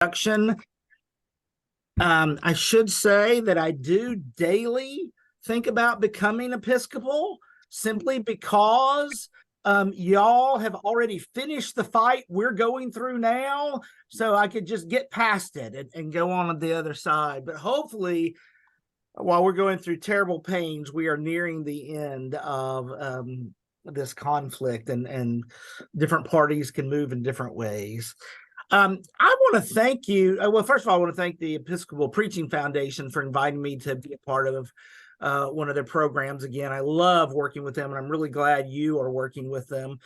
introduction. I should say that I do daily think about becoming Episcopal simply because y'all have already finished the fight we're going through now, so I could just get past it and go on the other side. But hopefully, while we're going through terrible pains, we are nearing the end of this conflict, and different parties can move in different ways. I want to thank you. Well, first of all, I want to thank the Episcopal Preaching Foundation for inviting me to be a part of one of their programs. Again, I love working with them, and I'm really glad you are working with them.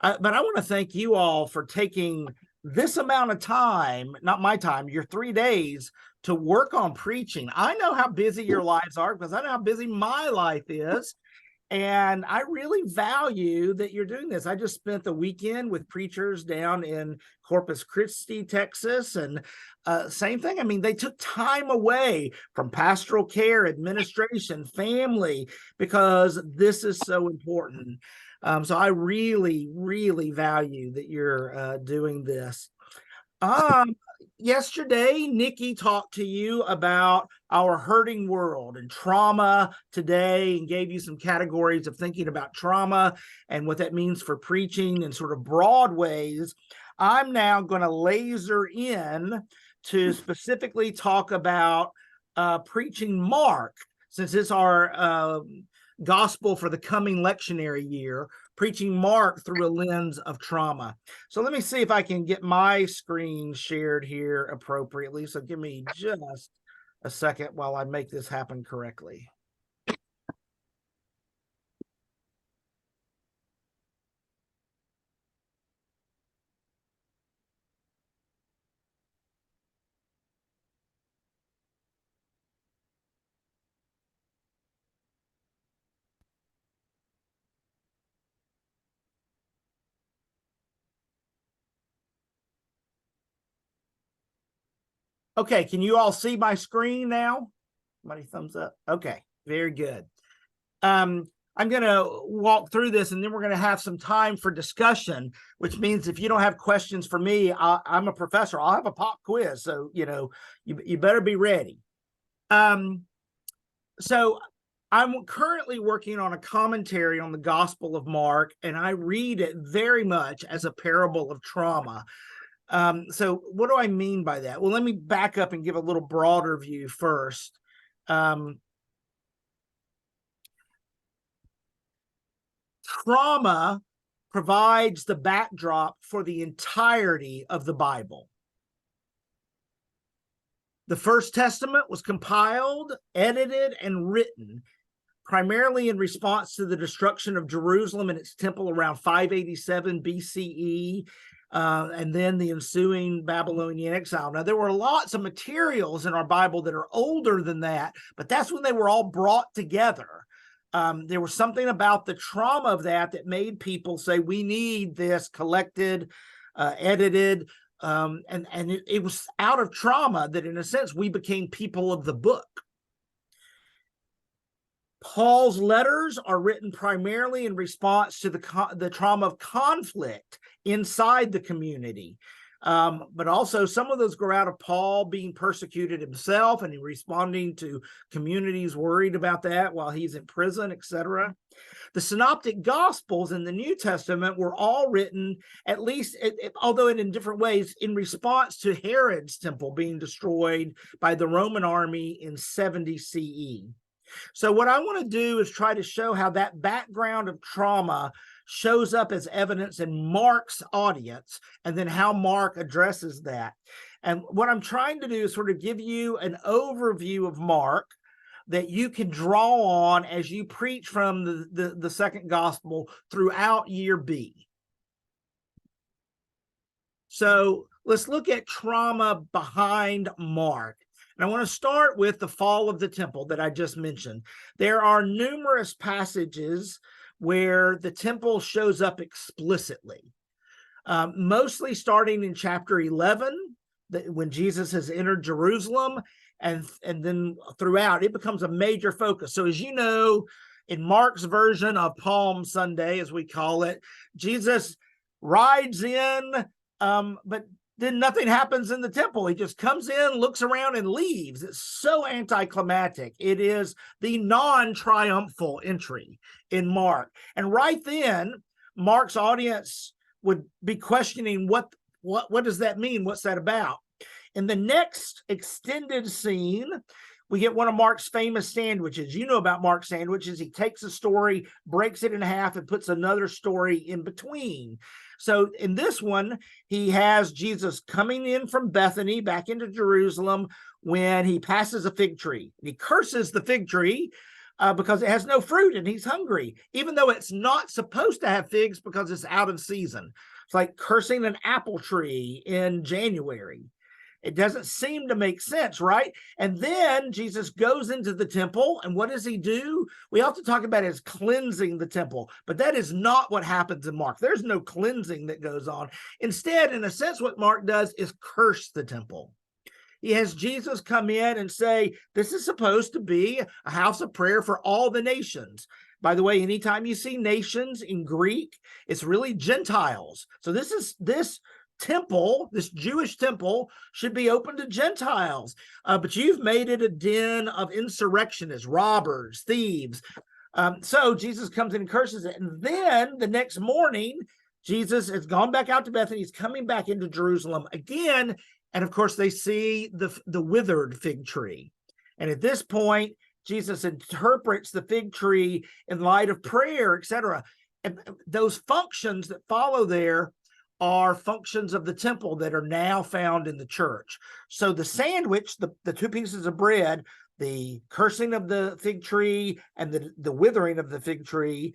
But I want to thank you all for taking this amount of time, not my time, your 3 days, to work on preaching. I know how busy your lives are because I know how busy my life is. And I really value that you're doing this. I just spent the weekend with preachers down in Corpus Christi, Texas, and same thing. I mean, they took time away from pastoral care, administration, family, because this is so important. So I really, really value that you're doing this. Yesterday, Nikki talked to you about our hurting world and trauma today, and gave you some categories of thinking about trauma and what that means for preaching in sort of broad ways. I'm now going to laser in to specifically talk about preaching Mark, since it's our gospel for the coming lectionary year, preaching Mark through a lens of trauma. So let me see if I can get my screen shared here appropriately. So give me just a second while I make this happen correctly. Okay, can you all see my screen now? Somebody thumbs up. Okay, very good. I'm going to walk through this, and then we're going to have some time for discussion, which means if you don't have questions for me, I'm a professor. I'll have a pop quiz, so you better be ready. So I'm currently working on a commentary on the Gospel of Mark, and I read it very much as a parable of trauma. So what do I mean by that? Well, let me back up and give a little broader view first. Trauma provides the backdrop for the entirety of the Bible. The First Testament was compiled, edited, and written primarily in response to the destruction of Jerusalem and its temple around 587 BCE, and then the ensuing Babylonian exile. Now, there were lots of materials in our Bible that are older than that, but that's when they were all brought together. There was something about the trauma of that made people say, we need this collected, edited, and it was out of trauma that, in a sense, we became people of the book. Paul's letters are written primarily in response to the trauma of conflict inside the community. But also some of those grow out of Paul being persecuted himself and responding to communities worried about that while he's in prison, etc. The Synoptic Gospels in the New Testament were all written, at least, although in different ways, in response to Herod's temple being destroyed by the Roman army in 70 CE. So what I want to do is try to show how that background of trauma shows up as evidence in Mark's audience, and then how Mark addresses that. And what I'm trying to do is sort of give you an overview of Mark that you can draw on as you preach from the second gospel throughout year B. So let's look at trauma behind Mark. And I want to start with the fall of the temple that I just mentioned. There are numerous passages where the temple shows up explicitly, mostly starting in chapter 11, when Jesus has entered Jerusalem, and then throughout, it becomes a major focus. So as you know, in Mark's version of Palm Sunday, as we call it, Jesus rides in, but then nothing happens in the temple. He just comes in, looks around, and leaves. It's so anticlimactic. It is the non-triumphal entry in Mark. And right then, Mark's audience would be questioning what does that mean? What's that about? In the next extended scene, we get one of Mark's famous sandwiches. You know about Mark's sandwiches. He takes a story, breaks it in half, and puts another story in between. So in this one, he has Jesus coming in from Bethany back into Jerusalem when he passes a fig tree. He curses the fig tree because it has no fruit and he's hungry, even though it's not supposed to have figs because it's out of season. It's like cursing an apple tree in January. It doesn't seem to make sense, right? And then Jesus goes into the temple, and what does he do? We often talk about it as cleansing the temple, but that is not what happens in Mark. There's no cleansing that goes on. Instead, in a sense, what Mark does is curse the temple. He has Jesus come in and say, this is supposed to be a house of prayer for all the nations. By the way, anytime you see nations in Greek, it's really Gentiles. So this temple, this Jewish temple, should be open to Gentiles, but you've made it a den of insurrectionists, robbers, thieves. So Jesus comes in and curses it. And then the next morning, Jesus has gone back out to Bethany. He's coming back into Jerusalem again. And of course, they see the withered fig tree. And at this point, Jesus interprets the fig tree in light of prayer, etc. And those functions that follow there are functions of the temple that are now found in the church. So the sandwich, the two pieces of bread, the cursing of the fig tree and the withering of the fig tree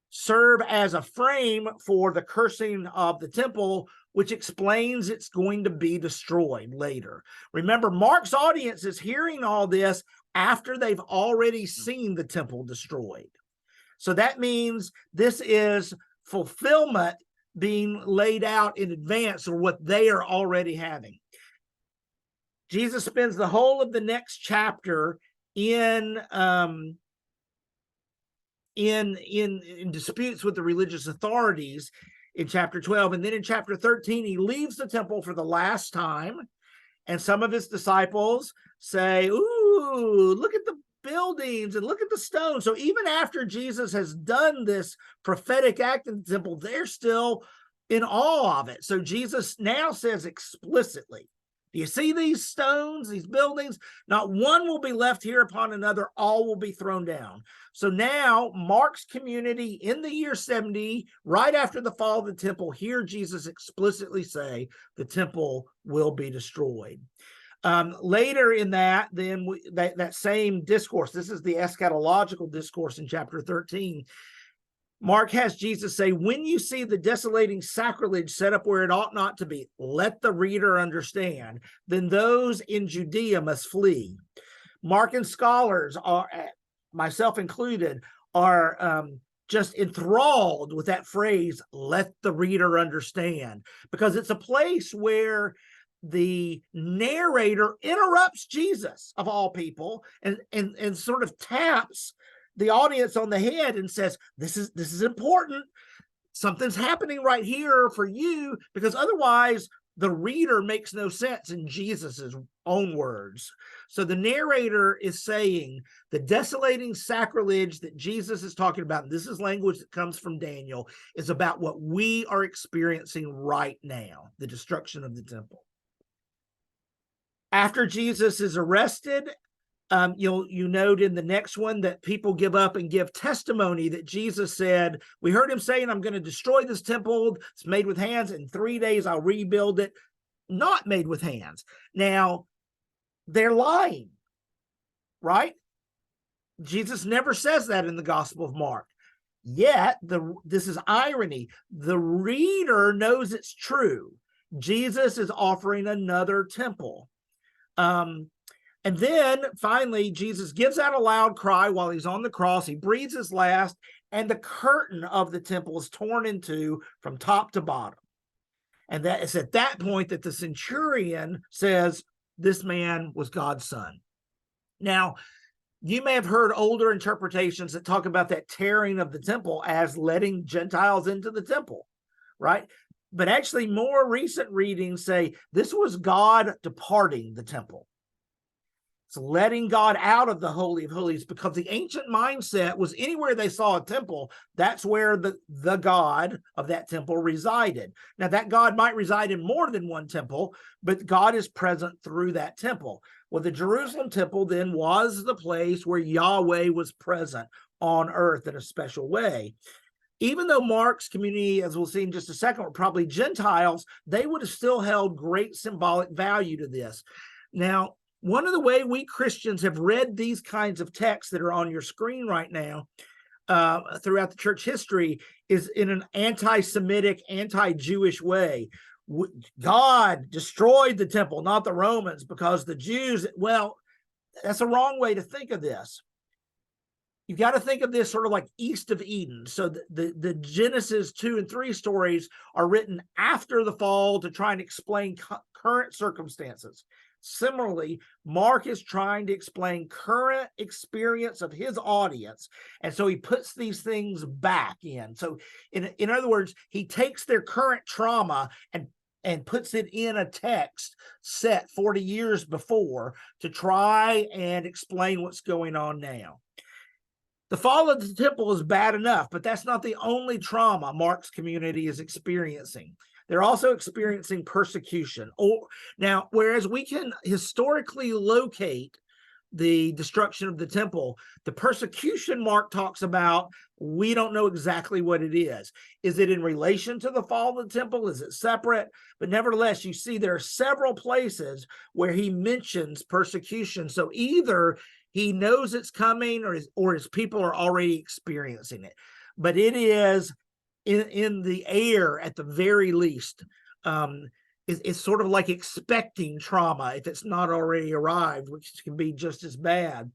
serve as a frame for the cursing of the temple, which explains it's going to be destroyed later. Remember, Mark's audience is hearing all this after they've already seen the temple destroyed. So that means this is fulfillment being laid out in advance of what they are already having. Jesus spends the whole of the next chapter in disputes with the religious authorities in chapter 12. And then in chapter 13, he leaves the temple for the last time. And some of his disciples say, ooh, look at the buildings and look at the stones. So even after Jesus has done this prophetic act in the temple, they're still in awe of it. So Jesus now says explicitly, do you see these stones, these buildings? Not one will be left here upon another. All will be thrown down. So now Mark's community in the year 70, right after the fall of the temple, hear Jesus explicitly say the temple will be destroyed. Later in that, then that same discourse, this is the eschatological discourse in chapter 13, Mark has Jesus say, when you see the desolating sacrilege set up where it ought not to be, let the reader understand, then those in Judea must flee. Mark and scholars, myself included, are just enthralled with that phrase, let the reader understand, because it's a place where the narrator interrupts Jesus, of all people, and sort of taps the audience on the head and says, this is important. Something's happening right here for you, because otherwise the reader makes no sense in Jesus's own words. So the narrator is saying the desolating sacrilege that Jesus is talking about, and this is language that comes from Daniel, is about what we are experiencing right now, the destruction of the temple. After Jesus is arrested, you note in the next one that people give up and give testimony that Jesus said, we heard him saying, I'm going to destroy this temple. It's made with hands. In 3 days, I'll rebuild it. Not made with hands. Now, they're lying, right? Jesus never says that in the Gospel of Mark. Yet, this is irony. The reader knows it's true. Jesus is offering another temple. And then finally, Jesus gives out a loud cry while he's on the cross. He breathes his last, and the curtain of the temple is torn in two from top to bottom. And that is at that point that the centurion says, this man was God's son. Now, you may have heard older interpretations that talk about that tearing of the temple as letting Gentiles into the temple, right? But actually, more recent readings say this was God departing the temple. It's letting God out of the Holy of Holies, because the ancient mindset was anywhere they saw a temple, that's where the God of that temple resided. Now, that God might reside in more than one temple, but God is present through that temple. Well, the Jerusalem temple then was the place where Yahweh was present on earth in a special way. Even though Mark's community, as we'll see in just a second, were probably Gentiles, they would have still held great symbolic value to this. Now, one of the way we Christians have read these kinds of texts that are on your screen right now throughout the church history is in an anti-Semitic, anti-Jewish way. God destroyed the temple, not the Romans, because the Jews, well, that's a wrong way to think of this. You've got to think of this sort of like east of Eden. So the Genesis 2 and 3 stories are written after the fall to try and explain current circumstances. Similarly, Mark is trying to explain current experience of his audience. And so he puts these things back in. So in other words, he takes their current trauma and puts it in a text set 40 years before to try and explain what's going on now. The fall of the temple is bad enough, but that's not the only trauma Mark's community is experiencing. They're also experiencing persecution. Now, whereas we can historically locate the destruction of the temple, the persecution Mark talks about, we don't know exactly what it is. Is it in relation to the fall of the temple? Is it separate? But nevertheless, you see there are several places where he mentions persecution. So either he knows it's coming, or his people are already experiencing it. But it is in the air at the very least. It's sort of like expecting trauma if it's not already arrived, which can be just as bad.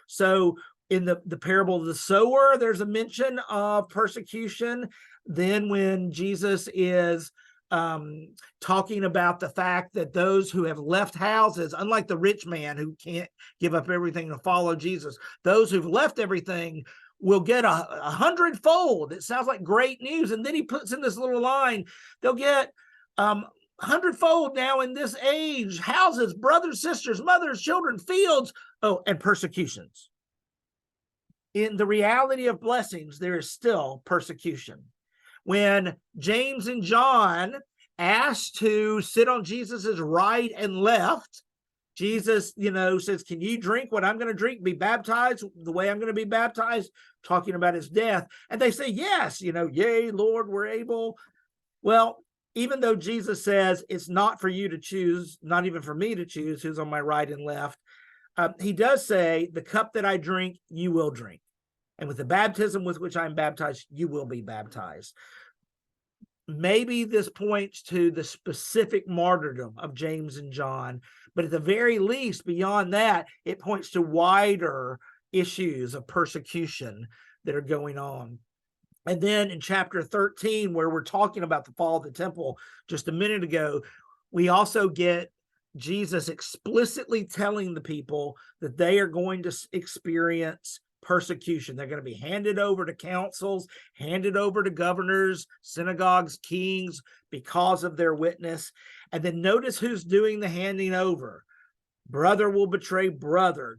So in the parable of the sower, there's a mention of persecution. Then when Jesus is talking about the fact that those who have left houses, unlike the rich man who can't give up everything to follow Jesus, those who've left everything will get a hundredfold. It sounds like great news. And then he puts in this little line, they'll get hundredfold now in this age, houses, brothers, sisters, mothers, children, fields, and persecutions. In the reality of blessings, there is still persecution. When James and John asked to sit on Jesus's right and left, Jesus, says, can you drink what I'm going to drink, be baptized the way I'm going to be baptized, talking about his death? And they say, yes, yea, Lord, we're able. Well, even though Jesus says it's not for you to choose, not even for me to choose who's on my right and left, he does say, the cup that I drink, you will drink. And with the baptism with which I'm baptized, you will be baptized. Maybe this points to the specific martyrdom of James and John, but at the very least, beyond that, it points to wider issues of persecution that are going on. And then in chapter 13, where we're talking about the fall of the temple just a minute ago, we also get Jesus explicitly telling the people that they are going to experience persecution. They're going to be handed over to councils, handed over to governors, synagogues, kings, because of their witness. And then notice who's doing the handing over. Brother will betray brother,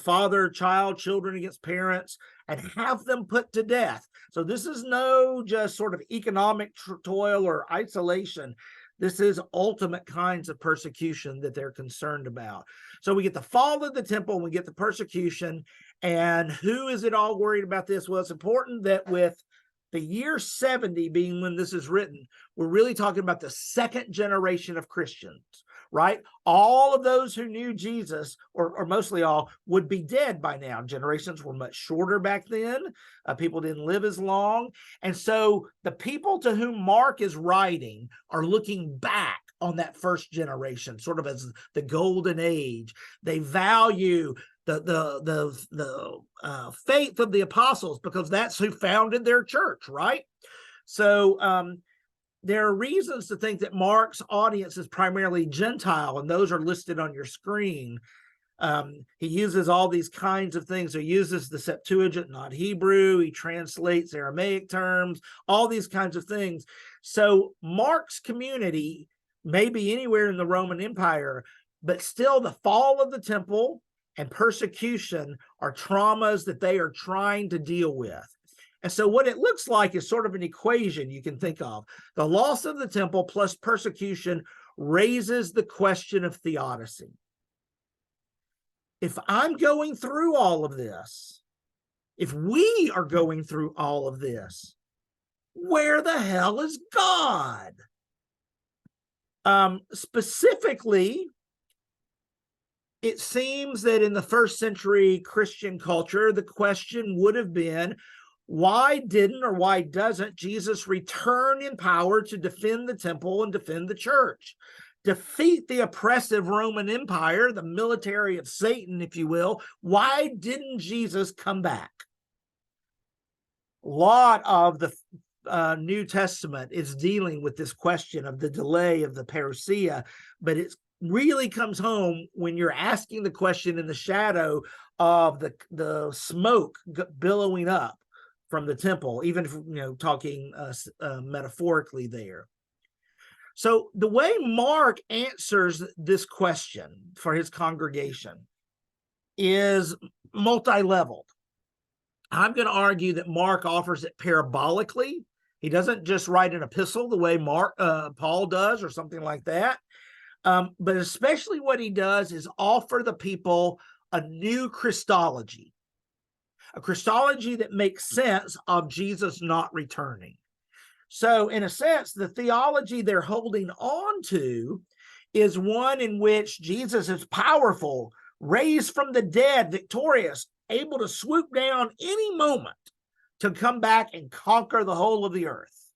father, child, children against parents, and have them put to death. So this is no just sort of economic toil or isolation. This is ultimate kinds of persecution that they're concerned about. So we get the fall of the temple, we get the persecution, and who is it all worried about this? Well, it's important that with the year 70 being when this is written, we're really talking about the second generation of Christians, right? All of those who knew Jesus, or mostly all, would be dead by now. Generations were much shorter back then. People didn't live as long. And so the people to whom Mark is writing are looking back on that first generation, sort of as the golden age. They value the faith of the apostles because that's who founded their church, right? So there are reasons to think that Mark's audience is primarily Gentile, and those are listed on your screen. He uses all these kinds of things. He uses the Septuagint, not Hebrew. He translates Aramaic terms, all these kinds of things. So Mark's community may be anywhere in the Roman Empire, but still the fall of the temple and persecution are traumas that they are trying to deal with. And so what it looks like is sort of an equation you can think of. The loss of the temple plus persecution raises the question of theodicy. If I'm going through all of this, if we are going through all of this, where the hell is God? Specifically, it seems that in the first century Christian culture, the question would have been, why didn't or why doesn't Jesus return in power to defend the temple and defend the church? Defeat the oppressive Roman Empire, the military of Satan, if you will. Why didn't Jesus come back? A lot of the New Testament is dealing with this question of the delay of the parousia, but it really comes home when you're asking the question in the shadow of the smoke billowing up from the temple, even if, talking metaphorically there. So the way Mark answers this question for his congregation is multi-leveled. I'm going to argue that Mark offers it parabolically. He doesn't just write an epistle the way Paul does or something like that. But especially what he does is offer the people a new Christology, a Christology that makes sense of Jesus not returning. So in a sense, the theology they're holding on to is one in which Jesus is powerful, raised from the dead, victorious, able to swoop down any moment to come back and conquer the whole of the earth.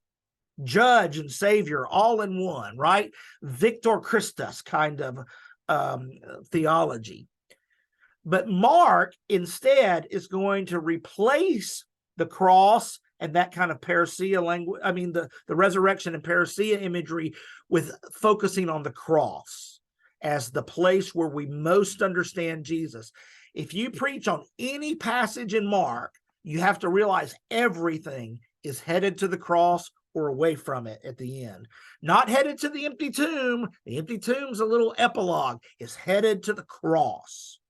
Judge and Savior all in one, right? Victor Christus kind of theology. But Mark instead is going to replace the cross and that kind of parousia language, the resurrection and parousia imagery, with focusing on the cross as the place where we most understand Jesus. If you preach on any passage in Mark, you have to realize everything is headed to the cross or away from it at the end. Not headed to the empty tomb. The empty tomb's a little epilogue. It's headed to the cross.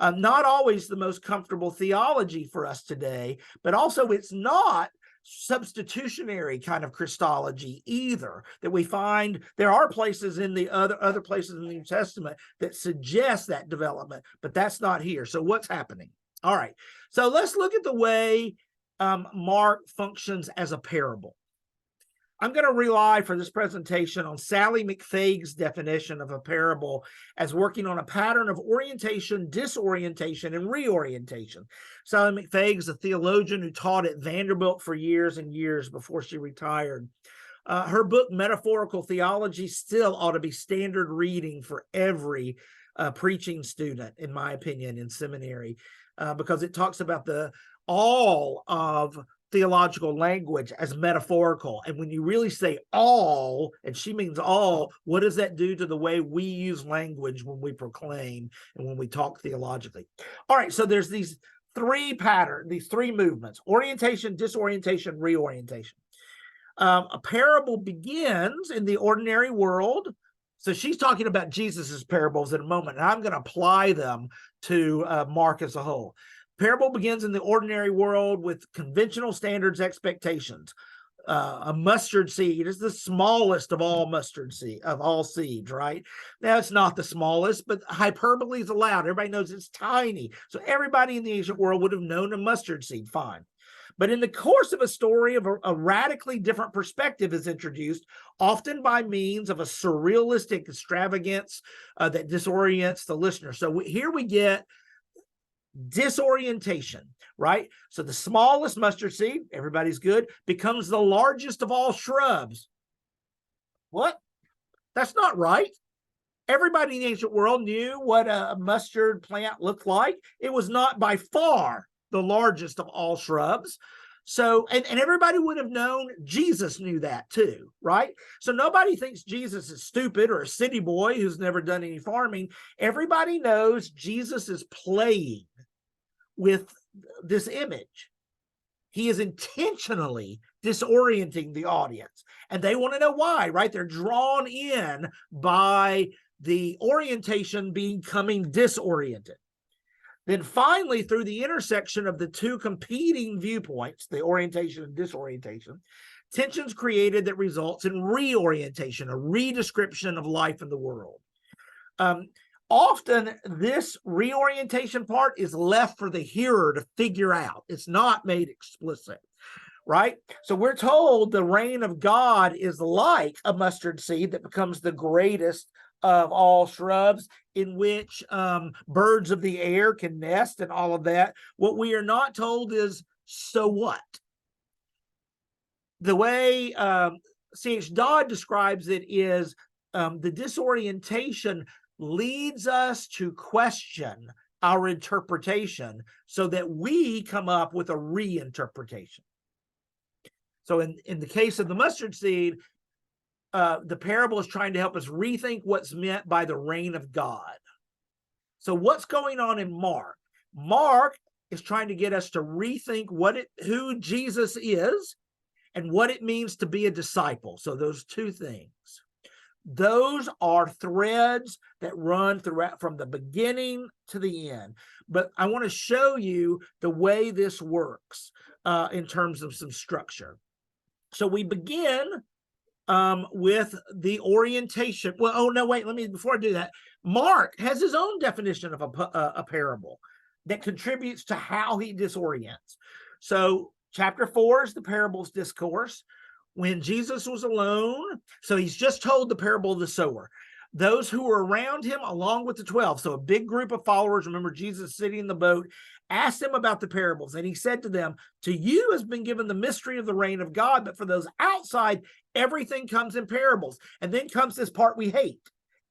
Not always the most comfortable theology for us today, but also it's not substitutionary kind of Christology either, that we find there are places in the other places in the New Testament that suggest that development, but that's not here. So what's happening? All right, so let's look at the way Mark functions as a parable. I'm going to rely for this presentation on Sally McFague's definition of a parable as working on a pattern of orientation, disorientation, and reorientation. Sally McFague is a theologian who taught at Vanderbilt for years and years before she retired. Her book, Metaphorical Theology, still ought to be standard reading for every preaching student, in my opinion, in seminary, because it talks about all of theological language as metaphorical. And when you really say all, and she means all, what does that do to the way we use language when we proclaim and when we talk theologically? All right, so there's these three patterns, these three movements: orientation, disorientation, reorientation. A parable begins in the ordinary world. So she's talking about Jesus's parables in a moment, and I'm going to apply them to Mark as a whole. Parable begins in the ordinary world with conventional standards expectations. A mustard seed is the smallest of all seeds, right? Now, it's not the smallest, but hyperbole is allowed. Everybody knows it's tiny. So everybody in the ancient world would have known a mustard seed, fine. But in the course of a story, a radically different perspective is introduced, often by means of a surrealistic extravagance that disorients the listener. So here we get disorientation, right? So the smallest mustard seed, everybody's good, becomes the largest of all shrubs. What? That's not right. Everybody in the ancient world knew what a mustard plant looked like. It was not by far the largest of all shrubs. So, and everybody would have known Jesus knew that too, right? So nobody thinks Jesus is stupid or a city boy who's never done any farming. Everybody knows Jesus is playing with this image. He is intentionally disorienting the audience, and they want to know why, right? They're drawn in by the orientation becoming disoriented. Then finally, through the intersection of the two competing viewpoints, the orientation and disorientation, tensions created that results in reorientation, a redescription of life in the world. Often this reorientation part is left for the hearer to figure out. It's not made explicit, right? So we're told the reign of God is like a mustard seed that becomes the greatest of all shrubs, in which birds of the air can nest and all of that. What we are not told is, so what? The way C.H. Dodd describes it is the disorientation leads us to question our interpretation so that we come up with a reinterpretation. So in the case of the mustard seed, the parable is trying to help us rethink what's meant by the reign of God. So what's going on in Mark? Mark is trying to get us to rethink who Jesus is and what it means to be a disciple. So those two things. Those are threads that run throughout from the beginning to the end. But I want to show you the way this works in terms of some structure. So we begin with the orientation. Well, oh no, wait, before I do that, Mark has his own definition of a parable that contributes to how he disorients. So chapter 4 is the parables discourse. When Jesus was alone, so he's just told the parable of the sower. Those who were around him, along with the 12, so a big group of followers, remember Jesus sitting in the boat, asked him about the parables. And he said to them, to you has been given the mystery of the reign of God, but for those outside, everything comes in parables. And then comes this part we hate.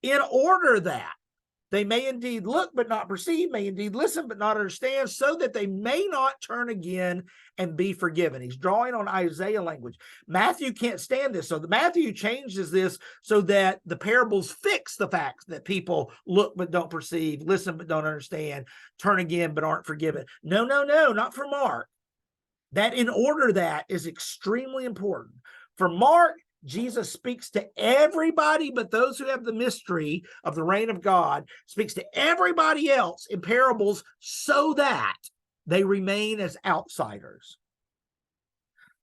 In order that they may indeed look but not perceive, may indeed listen but not understand, so that they may not turn again and be forgiven. He's drawing on Isaiah language. Matthew can't stand this. So Matthew changes this so that the parables fix the fact that people look but don't perceive, listen but don't understand, turn again but aren't forgiven. No, not for Mark. That in order that is extremely important. For Mark, Jesus speaks to everybody but those who have the mystery of the reign of God, speaks to everybody else in parables so that they remain as outsiders.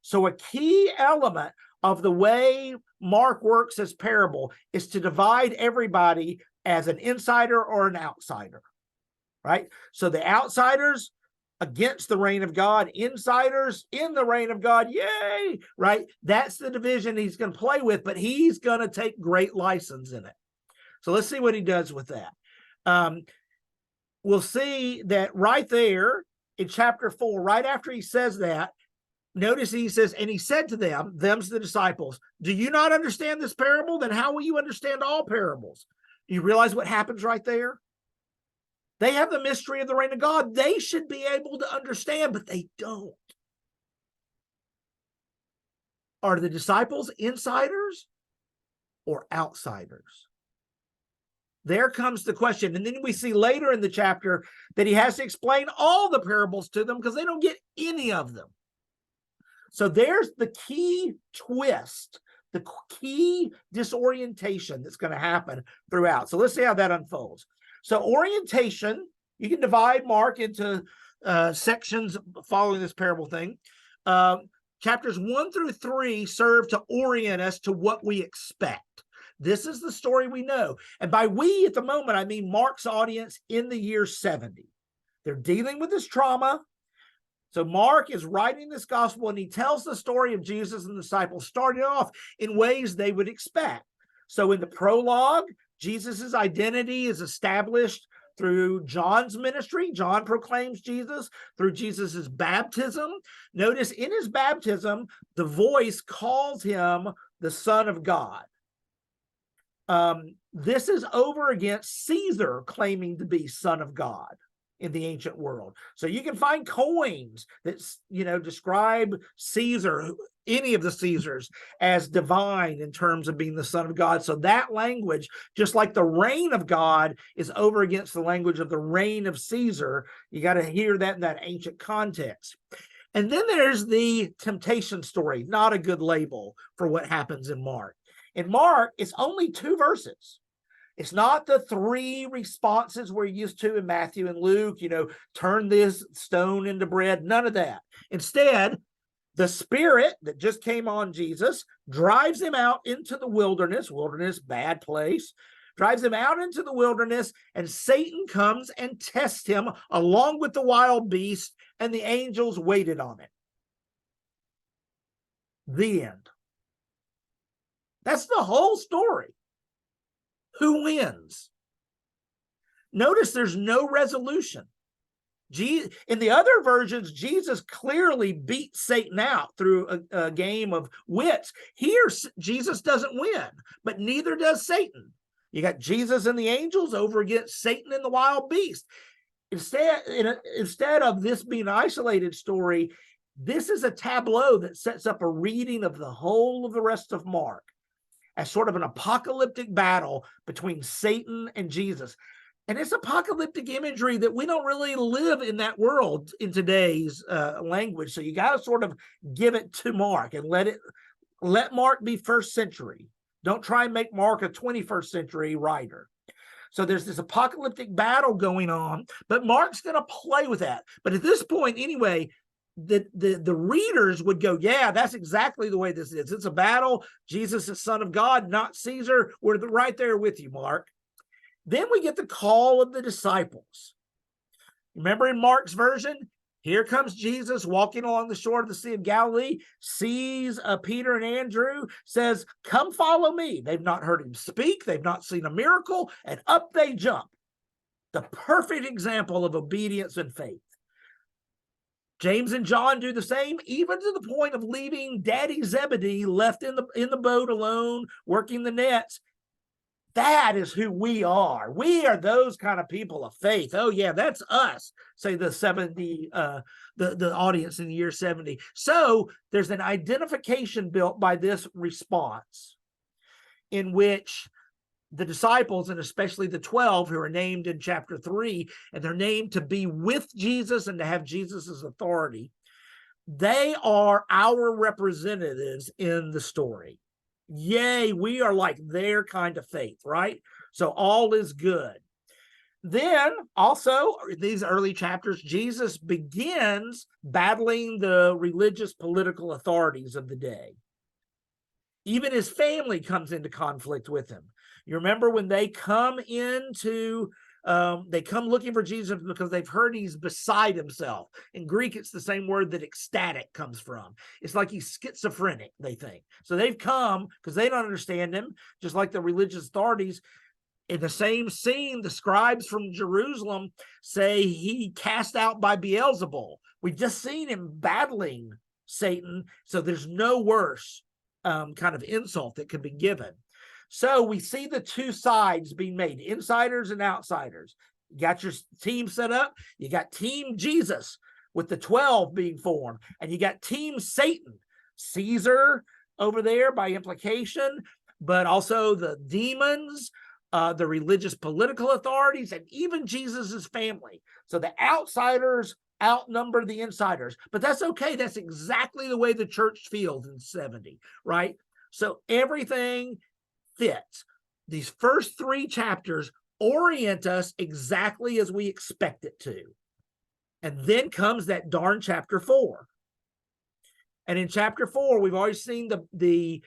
So a key element of the way Mark works as parable is to divide everybody as an insider or an outsider, right? So the outsiders against the reign of God, insiders in the reign of God, yay, right? That's the division he's going to play with, but he's going to take great license in it. So let's see what he does with that. We'll see that right there in chapter 4, right after he says that, notice he says, and he said to them, them's the disciples, do you not understand this parable? Then how will you understand all parables? You realize what happens right there? They have the mystery of the reign of God. They should be able to understand, but they don't. Are the disciples insiders or outsiders? There comes the question. And then we see later in the chapter that he has to explain all the parables to them because they don't get any of them. So there's the key twist, the key disorientation that's going to happen throughout. So let's see how that unfolds. So orientation, you can divide Mark into sections following this parable thing. Chapters 1 through 3 serve to orient us to what we expect. This is the story we know. And by we at the moment, I mean Mark's audience in the year 70. They're dealing with this trauma. So Mark is writing this gospel and he tells the story of Jesus and the disciples starting off in ways they would expect. So in the prologue, Jesus's identity is established through John's ministry. John proclaims Jesus through Jesus's baptism. Notice in his baptism, the voice calls him the Son of God. This is over against Caesar claiming to be Son of God in the ancient world. So you can find coins that, describe Caesar, any of the Caesars, as divine in terms of being the Son of God. So that language, just like the reign of God is over against the language of the reign of Caesar, you got to hear that in that ancient context. And then there's the temptation story, not a good label for what happens in Mark. In Mark, it's only 2 verses. It's not the 3 responses we're used to in Matthew and Luke, turn this stone into bread, none of that. Instead, the Spirit that just came on Jesus drives him out into the wilderness, bad place, drives him out into the wilderness, and Satan comes and tests him along with the wild beast, and the angels waited on it. The end. That's the whole story. Who wins? Notice there's no resolution. In the other versions, Jesus clearly beat Satan out through a game of wits. Here, Jesus doesn't win, but neither does Satan. You got Jesus and the angels over against Satan and the wild beast. Instead of this being an isolated story, this is a tableau that sets up a reading of the whole of the rest of Mark as sort of an apocalyptic battle between Satan and Jesus. And it's apocalyptic imagery that we don't really live in that world in today's language. So you got to sort of give it to Mark and let Mark be first century. Don't try and make Mark a 21st century writer. So there's this apocalyptic battle going on, but Mark's going to play with that. But at this point, anyway, the readers would go, yeah, that's exactly the way this is. It's a battle. Jesus is Son of God, not Caesar. We're right there with you, Mark. Then we get the call of the disciples. Remember in Mark's version, here comes Jesus walking along the shore of the Sea of Galilee, sees Peter and Andrew, says, come follow me. They've not heard him speak. They've not seen a miracle, and up they jump. The perfect example of obedience and faith. James and John do the same, even to the point of leaving Daddy Zebedee left in the boat alone, working the nets. That is who we are. We are those kind of people of faith. Oh yeah, that's us, say the 70, the audience in the year 70. So there's an identification built by this response in which the disciples, and especially the 12 who are named in chapter 3, and they're named to be with Jesus and to have Jesus's authority, they are our representatives in the story. Yay, we are like their kind of faith, right? So all is good. Then also, in these early chapters, Jesus begins battling the religious political authorities of the day. Even his family comes into conflict with him. You remember when they come looking for Jesus because they've heard he's beside himself. In Greek, it's the same word that ecstatic comes from. It's like he's schizophrenic, they think. So they've come because they don't understand him, just like the religious authorities. In the same scene, the scribes from Jerusalem say he cast out by Beelzebul. We've just seen him battling Satan, so there's no worse kind of insult that could be given. So we see the 2 sides being made, insiders and outsiders. You got your team set up. You got Team Jesus with the 12 being formed, and you got Team Satan, Caesar over there by implication, but also the demons, the religious political authorities, and even Jesus's family. So the outsiders outnumber the insiders, but that's okay. That's exactly the way the church feels in 70, right? So everything fits. These first 3 chapters orient us exactly as we expect it to. And then comes that darn chapter 4. And in chapter 4, we've already seen the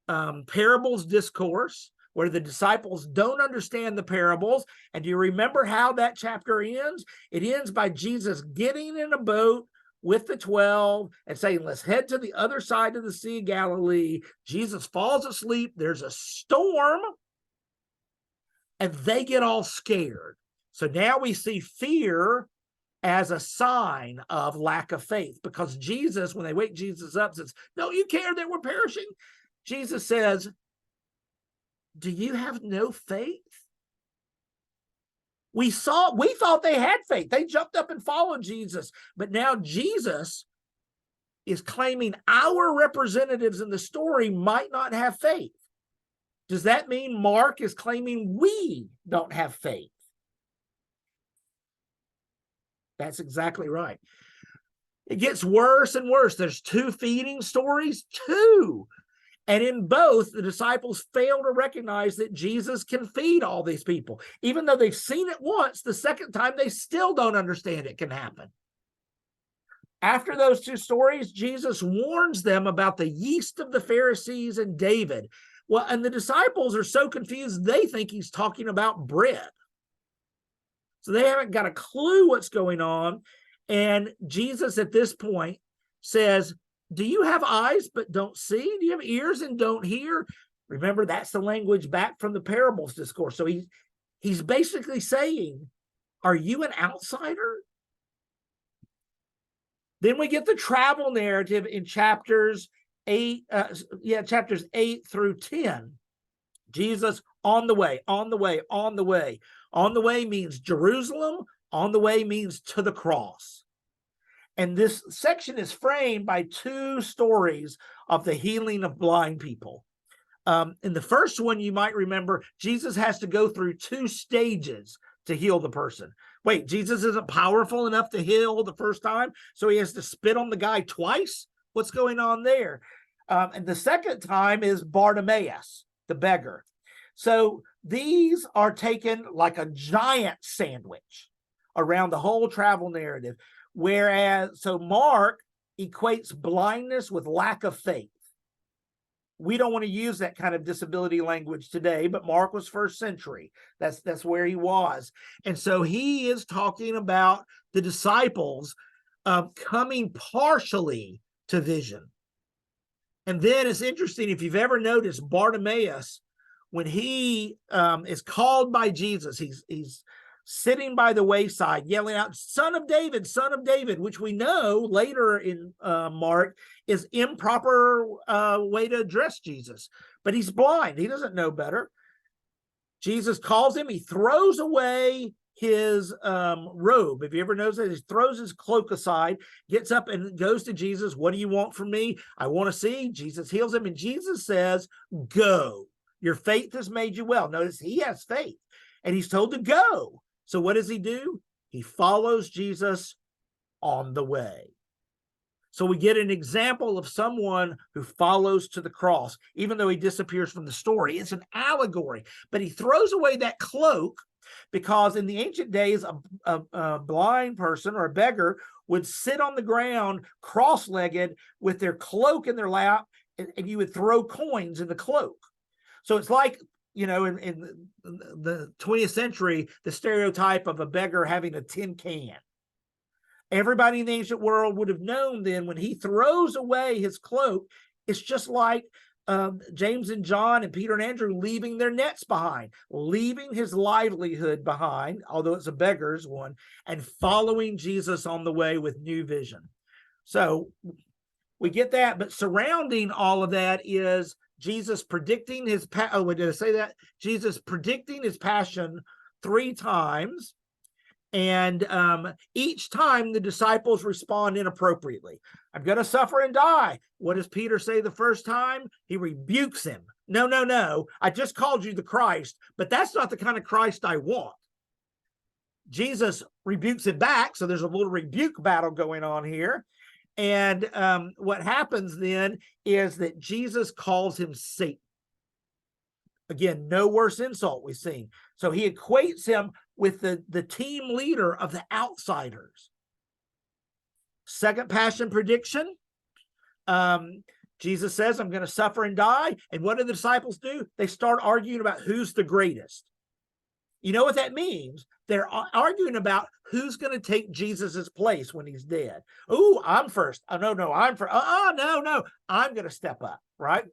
parables discourse, where the disciples don't understand the parables. And do you remember how that chapter ends? It ends by Jesus getting in a boat with the 12 and saying, let's head to the other side of the Sea of Galilee. Jesus falls asleep. There's a storm, and they get all scared. So now we see fear as a sign of lack of faith, because Jesus, when they wake Jesus up, says, don't you care that we're perishing? Jesus says, do you have no faith? We thought they had faith. They jumped up and followed Jesus. But now Jesus is claiming our representatives in the story might not have faith. Does that mean Mark is claiming we don't have faith? That's exactly right. It gets worse and worse. There's 2 feeding stories, 2. And in both, the disciples fail to recognize that Jesus can feed all these people. Even though they've seen it once, the second time, they still don't understand it can happen. After those 2 stories, Jesus warns them about the yeast of the Pharisees and David. Well, and the disciples are so confused, they think he's talking about bread. So they haven't got a clue what's going on. And Jesus at this point says, do you have eyes but don't see? Do you have ears and don't hear? Remember, that's the language back from the parables discourse. So he's basically saying, are you an outsider? Then we get the travel narrative in chapters 8 through 10. Jesus on the way, on the way, on the way. On the way means Jerusalem. On the way means to the cross. And this section is framed by 2 stories of the healing of blind people. In the first one, you might remember, Jesus has to go through 2 stages to heal the person. Wait, Jesus isn't powerful enough to heal the first time, so he has to spit on the guy twice? What's going on there? And the second time is Bartimaeus, the beggar. So these are taken like a giant sandwich around the whole travel narrative. Whereas, so Mark equates blindness with lack of faith. We don't want to use that kind of disability language today, but Mark was first century. That's where he was. And so he is talking about the disciples coming partially to vision. And then it's interesting, if you've ever noticed Bartimaeus, when he is called by Jesus, he's sitting by the wayside, yelling out, Son of David, which we know later in Mark is improper way to address Jesus. But he's blind. He doesn't know better. Jesus calls him. He throws away his robe. If you ever notice that, he throws his cloak aside, gets up and goes to Jesus. What do you want from me? I want to see. Jesus heals him. And Jesus says, go. Your faith has made you well. Notice he has faith. And he's told to go. So what does he do? He follows Jesus on the way. So we get an example of someone who follows to the cross, even though he disappears from the story. It's an allegory, but he throws away that cloak because in the ancient days, a blind person or a beggar would sit on the ground cross-legged with their cloak in their lap, and you would throw coins in the cloak. So it's like, you know, in the 20th century, the stereotype of a beggar having a tin can. Everybody in the ancient world would have known then when he throws away his cloak, it's just like James and John and Peter and Andrew leaving their nets behind, leaving his livelihood behind, although it's a beggar's one, and following Jesus on the way with new vision. So we get that, but surrounding all of that is Jesus predicting his Jesus predicting his passion 3 times, and each time the disciples respond inappropriately. I'm going to suffer and die. What does Peter say the first time? He rebukes him. No. I just called you the Christ, but that's not the kind of Christ I want. Jesus rebukes him back, so there's a little rebuke battle going on here. And what happens then is that Jesus calls him Satan. Again, no worse insult we've seen. So he equates him with the team leader of the outsiders. Second passion prediction. Jesus says, I'm going to suffer and die. And what do the disciples do? They start arguing about who's the greatest. You know what that means? They're arguing about who's going to take Jesus's place when he's dead. Oh, I'm first. Oh, no, I'm first. No, I'm going to step up, right?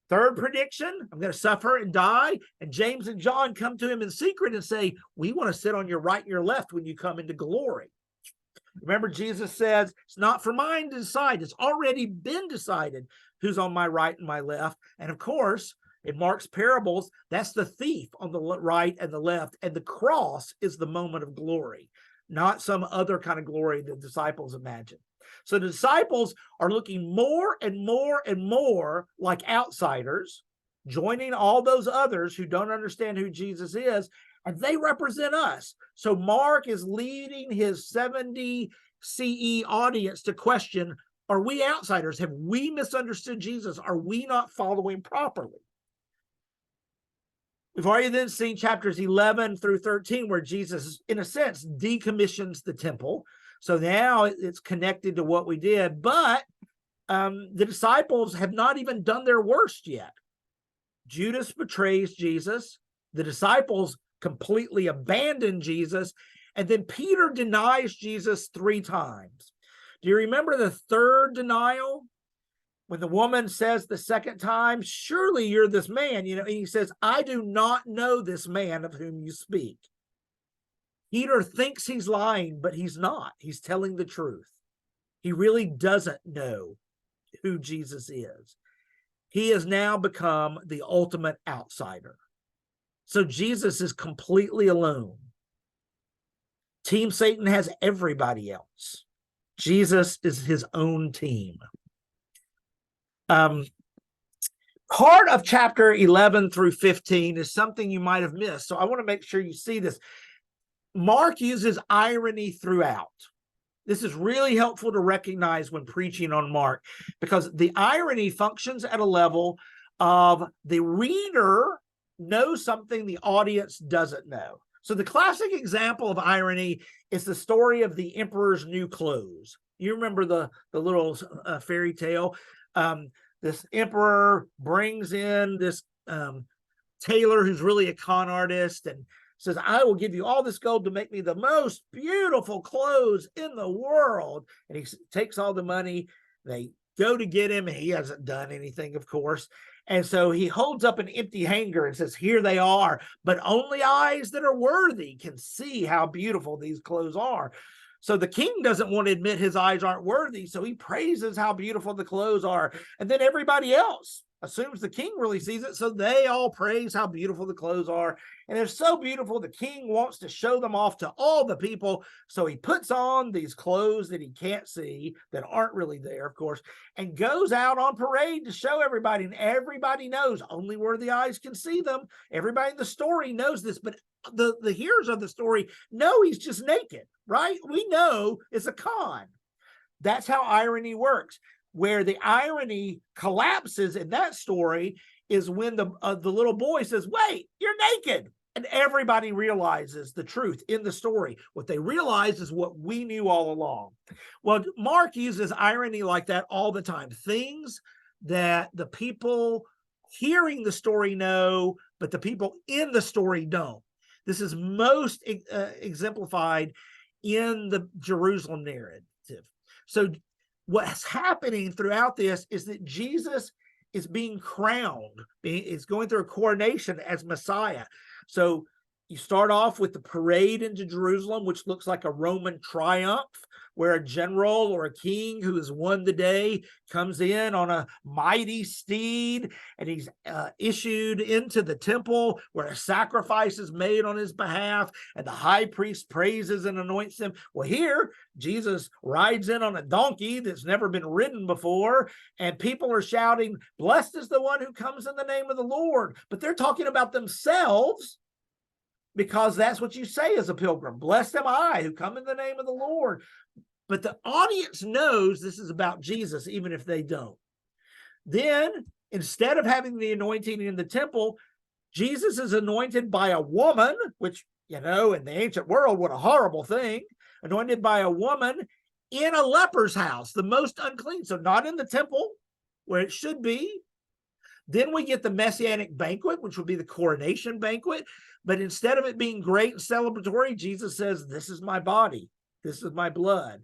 Third prediction, I'm going to suffer and die. And James and John come to him in secret and say, we want to sit on your right and your left when you come into glory. Remember, Jesus says, it's not for mine to decide. It's already been decided who's on my right and my left. And of course, In Mark's parables, that's the thief on the right and the left, and the cross is the moment of glory, not some other kind of glory the disciples imagine. So the disciples are looking more and more and more like outsiders, joining all those others who don't understand who Jesus is, and they represent us. So Mark is leading his 70 CE audience to question, are we outsiders? Have we misunderstood Jesus? Are we not following properly? We've already then seen chapters 11 through 13 where Jesus, in a sense, decommissions the temple. So now it's connected to what we did, but the disciples have not even done their worst yet. Judas betrays Jesus. The disciples completely abandon Jesus. And then Peter denies Jesus 3 times. Do you remember the third denial? When the woman says the second time, surely you're this man, and he says, I do not know this man of whom you speak. Peter thinks he's lying, but he's not. He's telling the truth. He really doesn't know who Jesus is. He has now become the ultimate outsider. So Jesus is completely alone. Team Satan has everybody else. Jesus is his own team. Part of chapter 11 through 15 is something you might have missed. So I want to make sure you see this. Mark uses irony throughout. This is really helpful to recognize when preaching on Mark, because the irony functions at a level of the reader knows something the audience doesn't know. So the classic example of irony is the story of the emperor's new clothes. You remember the little fairy tale? This emperor brings in this tailor who's really a con artist and says, I will give you all this gold to make me the most beautiful clothes in the world. And he takes all the money. They go to get him, and he hasn't done anything, of course. And so he holds up an empty hanger and says, here they are, but only eyes that are worthy can see how beautiful these clothes are. So the king doesn't want to admit his eyes aren't worthy, so he praises how beautiful the clothes are. And then everybody else assumes the king really sees it, so they all praise how beautiful the clothes are. And they're so beautiful, the king wants to show them off to all the people, so he puts on these clothes that he can't see, that aren't really there, of course, and goes out on parade to show everybody. And everybody knows only worthy eyes can see them. Everybody in the story knows this, but the hearers of the story know he's just naked, right? We know it's a con. That's how irony works. Where the irony collapses in that story is when the little boy says, wait, you're naked. And everybody realizes the truth in the story. What they realize is what we knew all along. Well, Mark uses irony like that all the time. Things that the people hearing the story know, but the people in the story don't. This is most exemplified in the Jerusalem narrative. So what's happening throughout this is that Jesus is being crowned, is going through a coronation as Messiah. So you start off with the parade into Jerusalem, which looks like a Roman triumph, where a general or a king who has won the day comes in on a mighty steed, and he's issued into the temple where a sacrifice is made on his behalf, and the high priest praises and anoints him. Well, here, Jesus rides in on a donkey that's never been ridden before, and people are shouting, blessed is the one who comes in the name of the Lord. But they're talking about themselves, because that's what you say as a pilgrim. Blessed am I who come in the name of the Lord. But the audience knows this is about Jesus, even if they don't. Then, instead of having the anointing in the temple, Jesus is anointed by a woman, which, in the ancient world, what a horrible thing. Anointed by a woman in a leper's house, the most unclean. So not in the temple, where it should be. Then we get the Messianic banquet, which would be the coronation banquet. But instead of it being great and celebratory, Jesus says, this is my body. This is my blood.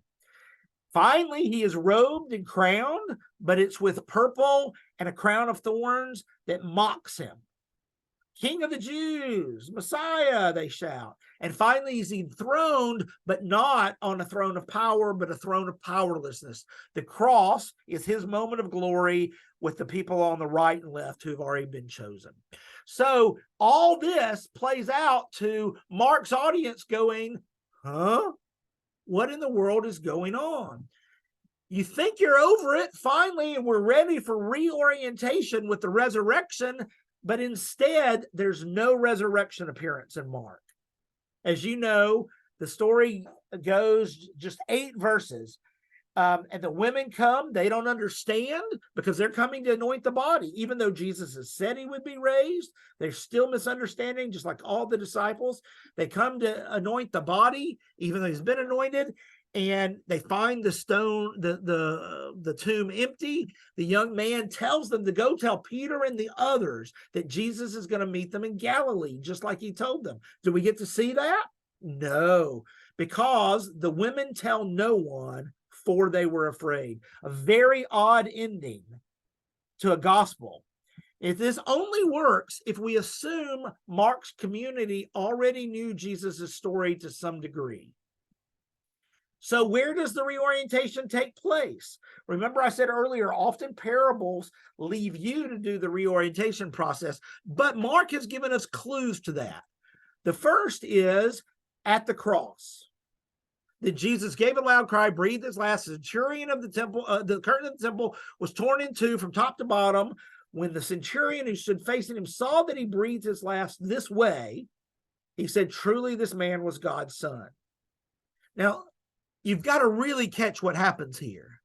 Finally, he is robed and crowned, but it's with purple and a crown of thorns that mocks him. King of the Jews, Messiah, they shout. And finally, he's enthroned, but not on a throne of power, but a throne of powerlessness. The cross is his moment of glory with the people on the right and left who've already been chosen. So all this plays out to Mark's audience going, huh? What in the world is going on? You think you're over it finally, and we're ready for reorientation with the resurrection, but instead there's no resurrection appearance in Mark. As you know, the story goes just 8 verses. And the women come, they don't understand because they're coming to anoint the body. Even though Jesus has said he would be raised, they're still misunderstanding, just like all the disciples. They come to anoint the body, even though he's been anointed, and they find the stone, the tomb empty. The young man tells them to go tell Peter and the others that Jesus is going to meet them in Galilee, just like he told them. Do we get to see that? No, because the women tell no one, for they were afraid. A very odd ending to a gospel. If this only works if we assume Mark's community already knew Jesus' story to some degree. So where does the reorientation take place? Remember I said earlier, often parables leave you to do the reorientation process, but Mark has given us clues to that. The first is at the cross. That Jesus gave a loud cry, breathed his last. The centurion of the temple, the curtain of the temple was torn in two from top to bottom. When the centurion who stood facing him saw that he breathed his last this way, he said, truly this man was God's son. Now, you've got to really catch what happens here.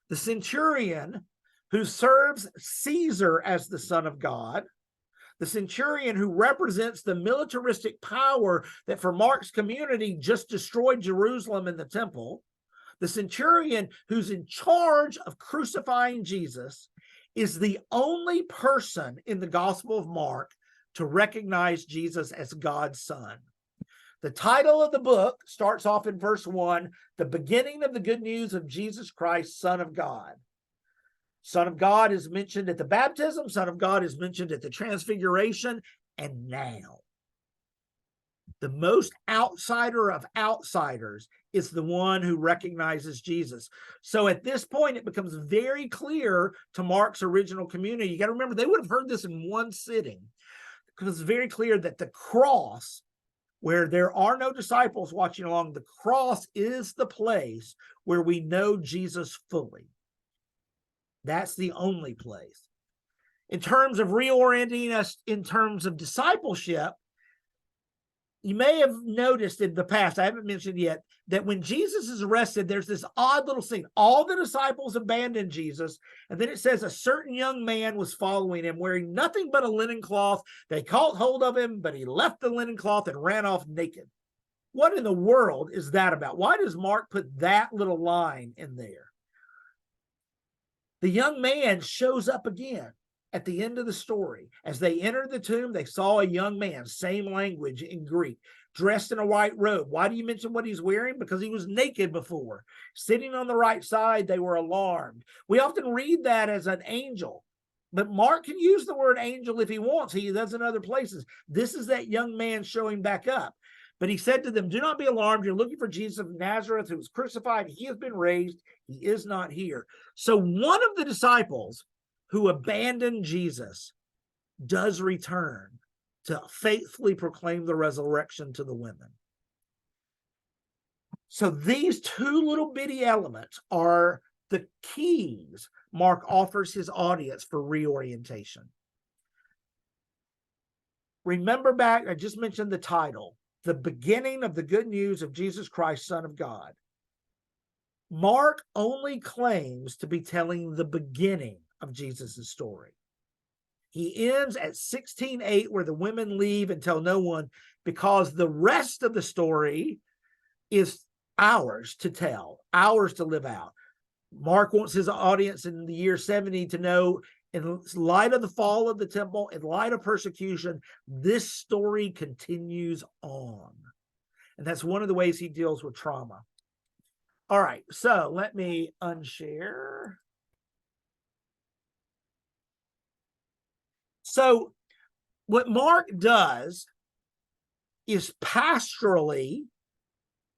The centurion who serves Caesar as the Son of God, the centurion who represents the militaristic power that for Mark's community just destroyed Jerusalem and the temple, the centurion who's in charge of crucifying Jesus, is the only person in the Gospel of Mark to recognize Jesus as God's son. The title of the book starts off in verse 1, the beginning of the good news of Jesus Christ, Son of God. Son of God is mentioned at the baptism. Son of God is mentioned at the transfiguration. And now, the most outsider of outsiders is the one who recognizes Jesus. So at this point, it becomes very clear to Mark's original community. You got to remember, they would have heard this in one sitting, because it's very clear that the cross, where there are no disciples watching along, the cross is the place where we know Jesus fully. That's the only place. In terms of reorienting us in terms of discipleship, you may have noticed in the past, I haven't mentioned yet, that when Jesus is arrested, there's this odd little scene. All the disciples abandoned Jesus, and then it says a certain young man was following him wearing nothing but a linen cloth. They caught hold of him, but he left the linen cloth and ran off naked. What in the world is that about? Why does Mark put that little line in there? The young man shows up again at the end of the story. As they entered the tomb, they saw a young man, same language in Greek, dressed in a white robe. Why do you mention what he's wearing? Because he was naked before. Sitting on the right side, they were alarmed. We often read that as an angel, but Mark can use the word angel if he wants. He does in other places. This is that young man showing back up. But he said to them, do not be alarmed. You're looking for Jesus of Nazareth who was crucified. He has been raised. He is not here. So one of the disciples who abandoned Jesus does return to faithfully proclaim the resurrection to the women. So these two little bitty elements are the keys Mark offers his audience for reorientation. Remember back, I just mentioned the title, the beginning of the good news of Jesus Christ, Son of God. Mark only claims to be telling the beginning of Jesus' story. He ends at 16:8, where the women leave and tell no one, because the rest of the story is ours to tell, ours to live out. Mark wants his audience in the year 70 to know, in light of the fall of the temple, in light of persecution, this story continues on. And that's one of the ways he deals with trauma. All right, so let me unshare. So what Mark does is pastorally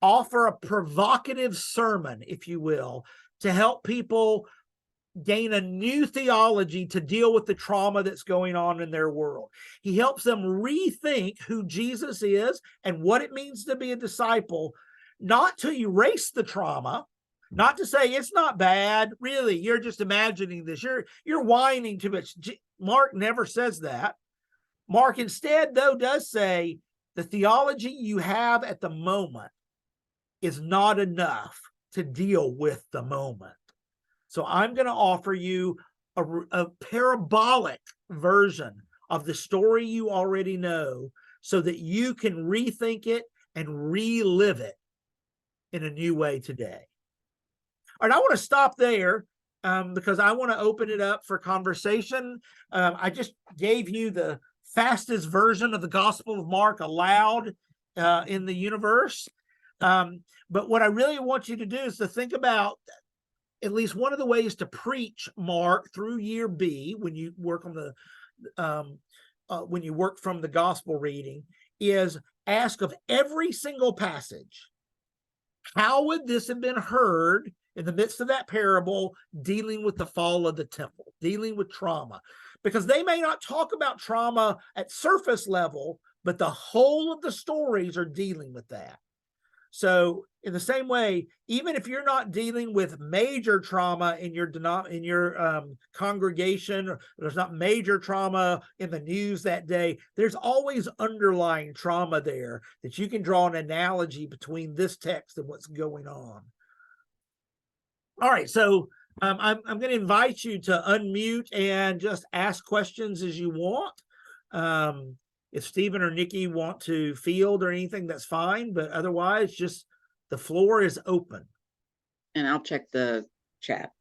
offer a provocative sermon, if you will, to help people gain a new theology to deal with the trauma that's going on in their world. He helps them rethink who Jesus is and what it means to be a disciple, not to erase the trauma, not to say it's not bad, really, you're just imagining this, you're whining too much. Mark never says that. Mark instead, though, does say the theology you have at the moment is not enough to deal with the moment. So I'm going to offer you a parabolic version of the story you already know so that you can rethink it and relive it in a new way today. All right, I want to stop there because I want to open it up for conversation. I just gave you the fastest version of the Gospel of Mark allowed in the universe. But what I really want you to do is to think about at least one of the ways to preach Mark through year B when you work on the when you work from the gospel reading is ask of every single passage, how would this have been heard in the midst of that parable dealing with the fall of the temple, dealing with trauma? Because they may not talk about trauma at surface level, but the whole of the stories are dealing with that. So in the same way, even if you're not dealing with major trauma in your congregation, or there's not major trauma in the news that day, there's always underlying trauma there that you can draw an analogy between this text and what's going on. All right, so I'm going to invite you to unmute and just ask questions as you want. If Stephen or Nikki want to field or anything, that's fine. But otherwise, just the floor is open. And I'll check the chat.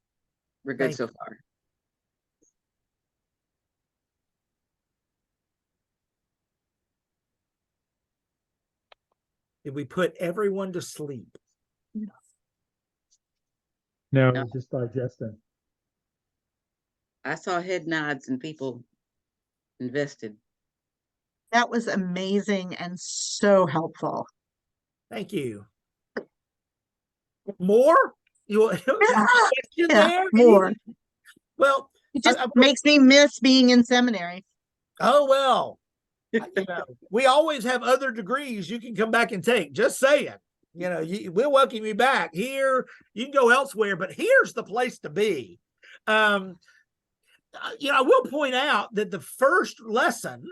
We're good so far. Did we put everyone to sleep? No, just digesting. I saw head nods and people invested. That was amazing and so helpful. Thank you. More? Yeah, more. Well, it just makes me miss being in seminary. Oh, well, we always have other degrees you can come back and take. Just saying. We'll welcome you back here. You can go elsewhere, but here's the place to be. I will point out that the first lesson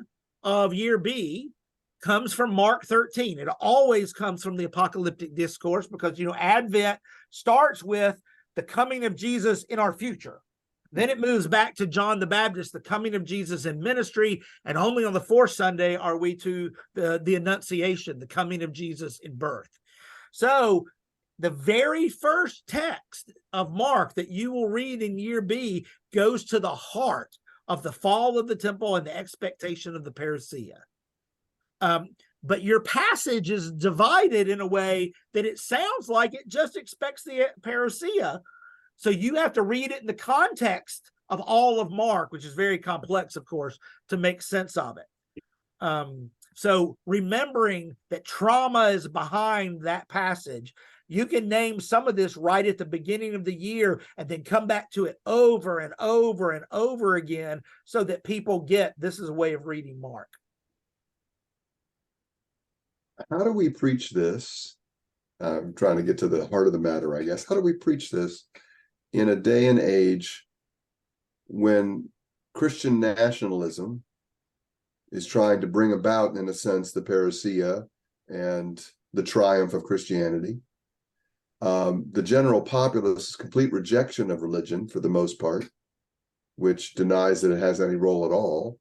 of year B comes from Mark 13. It always comes from the apocalyptic discourse because, Advent starts with the coming of Jesus in our future. Then it moves back to John the Baptist, the coming of Jesus in ministry, and only on the fourth Sunday are we to the Annunciation, the coming of Jesus in birth. So the very first text of Mark that you will read in year B goes to the heart of the fall of the temple and the expectation of the parousia. But your passage is divided in a way that it sounds like it just expects the parousia. So you have to read it in the context of all of Mark, which is very complex, of course, to make sense of it. So remembering that trauma is behind that passage, you can name some of this right at the beginning of the year and then come back to it over and over and over again so that people get this is a way of reading Mark. How do we preach this? I'm trying to get to the heart of the matter, I guess. How do we preach this in a day and age when Christian nationalism is trying to bring about, in a sense, the parousia and the triumph of Christianity? The general populace's complete rejection of religion, for the most part, which denies that it has any role at all,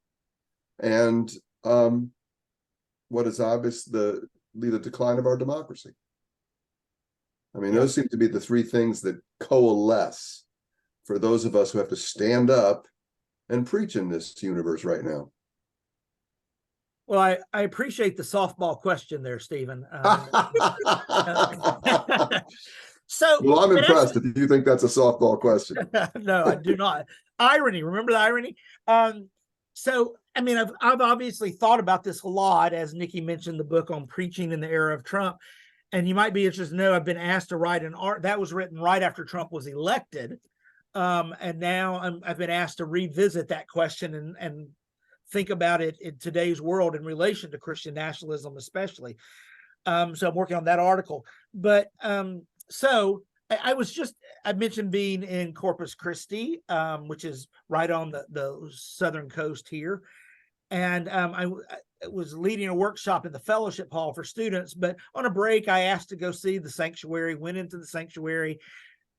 and what is obvious, the decline of our democracy. I mean, those seem to be the three things that coalesce for those of us who have to stand up and preach in this universe right now. Well, I appreciate the softball question there, Stephen. So, well, I'm impressed if you think that's a softball question. No, I do not. Irony. Remember the irony? So I mean, I've obviously thought about this a lot, as Nikki mentioned, the book on preaching in the era of Trump. And you might be interested to know I've been asked to write an art that was written right after Trump was elected. And now I've been asked to revisit that question and think about it in today's world in relation to Christian nationalism, especially. So I'm working on that article. But so I mentioned being in Corpus Christi, which is right on the southern coast here. And I was leading a workshop in the fellowship hall for students, but on a break, I asked to go see the sanctuary, went into the sanctuary,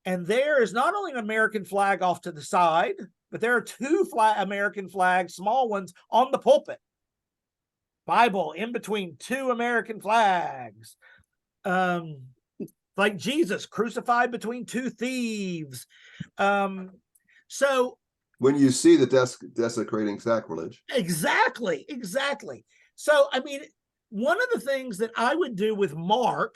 and there is not only an American flag off to the side, but there are two American flags, small ones, on the pulpit. Bible in between two American flags. Like Jesus crucified between two thieves. So when you see the desecrating sacrilege. Exactly. So, I mean, one of the things that I would do with Mark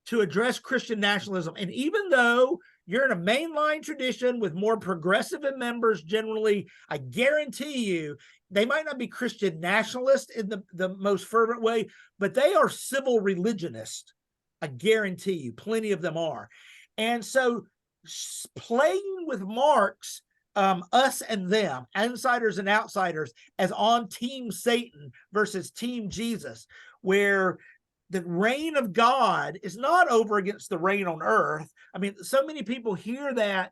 to address Christian nationalism, and even though you're in a mainline tradition with more progressive members generally, I guarantee you, they might not be Christian nationalists in the most fervent way, but they are civil religionists. I guarantee you, plenty of them are. And so playing with Mark's us and them, insiders and outsiders, as on Team Satan versus Team Jesus, where the reign of God is not over against the reign on earth. I mean, so many people hear that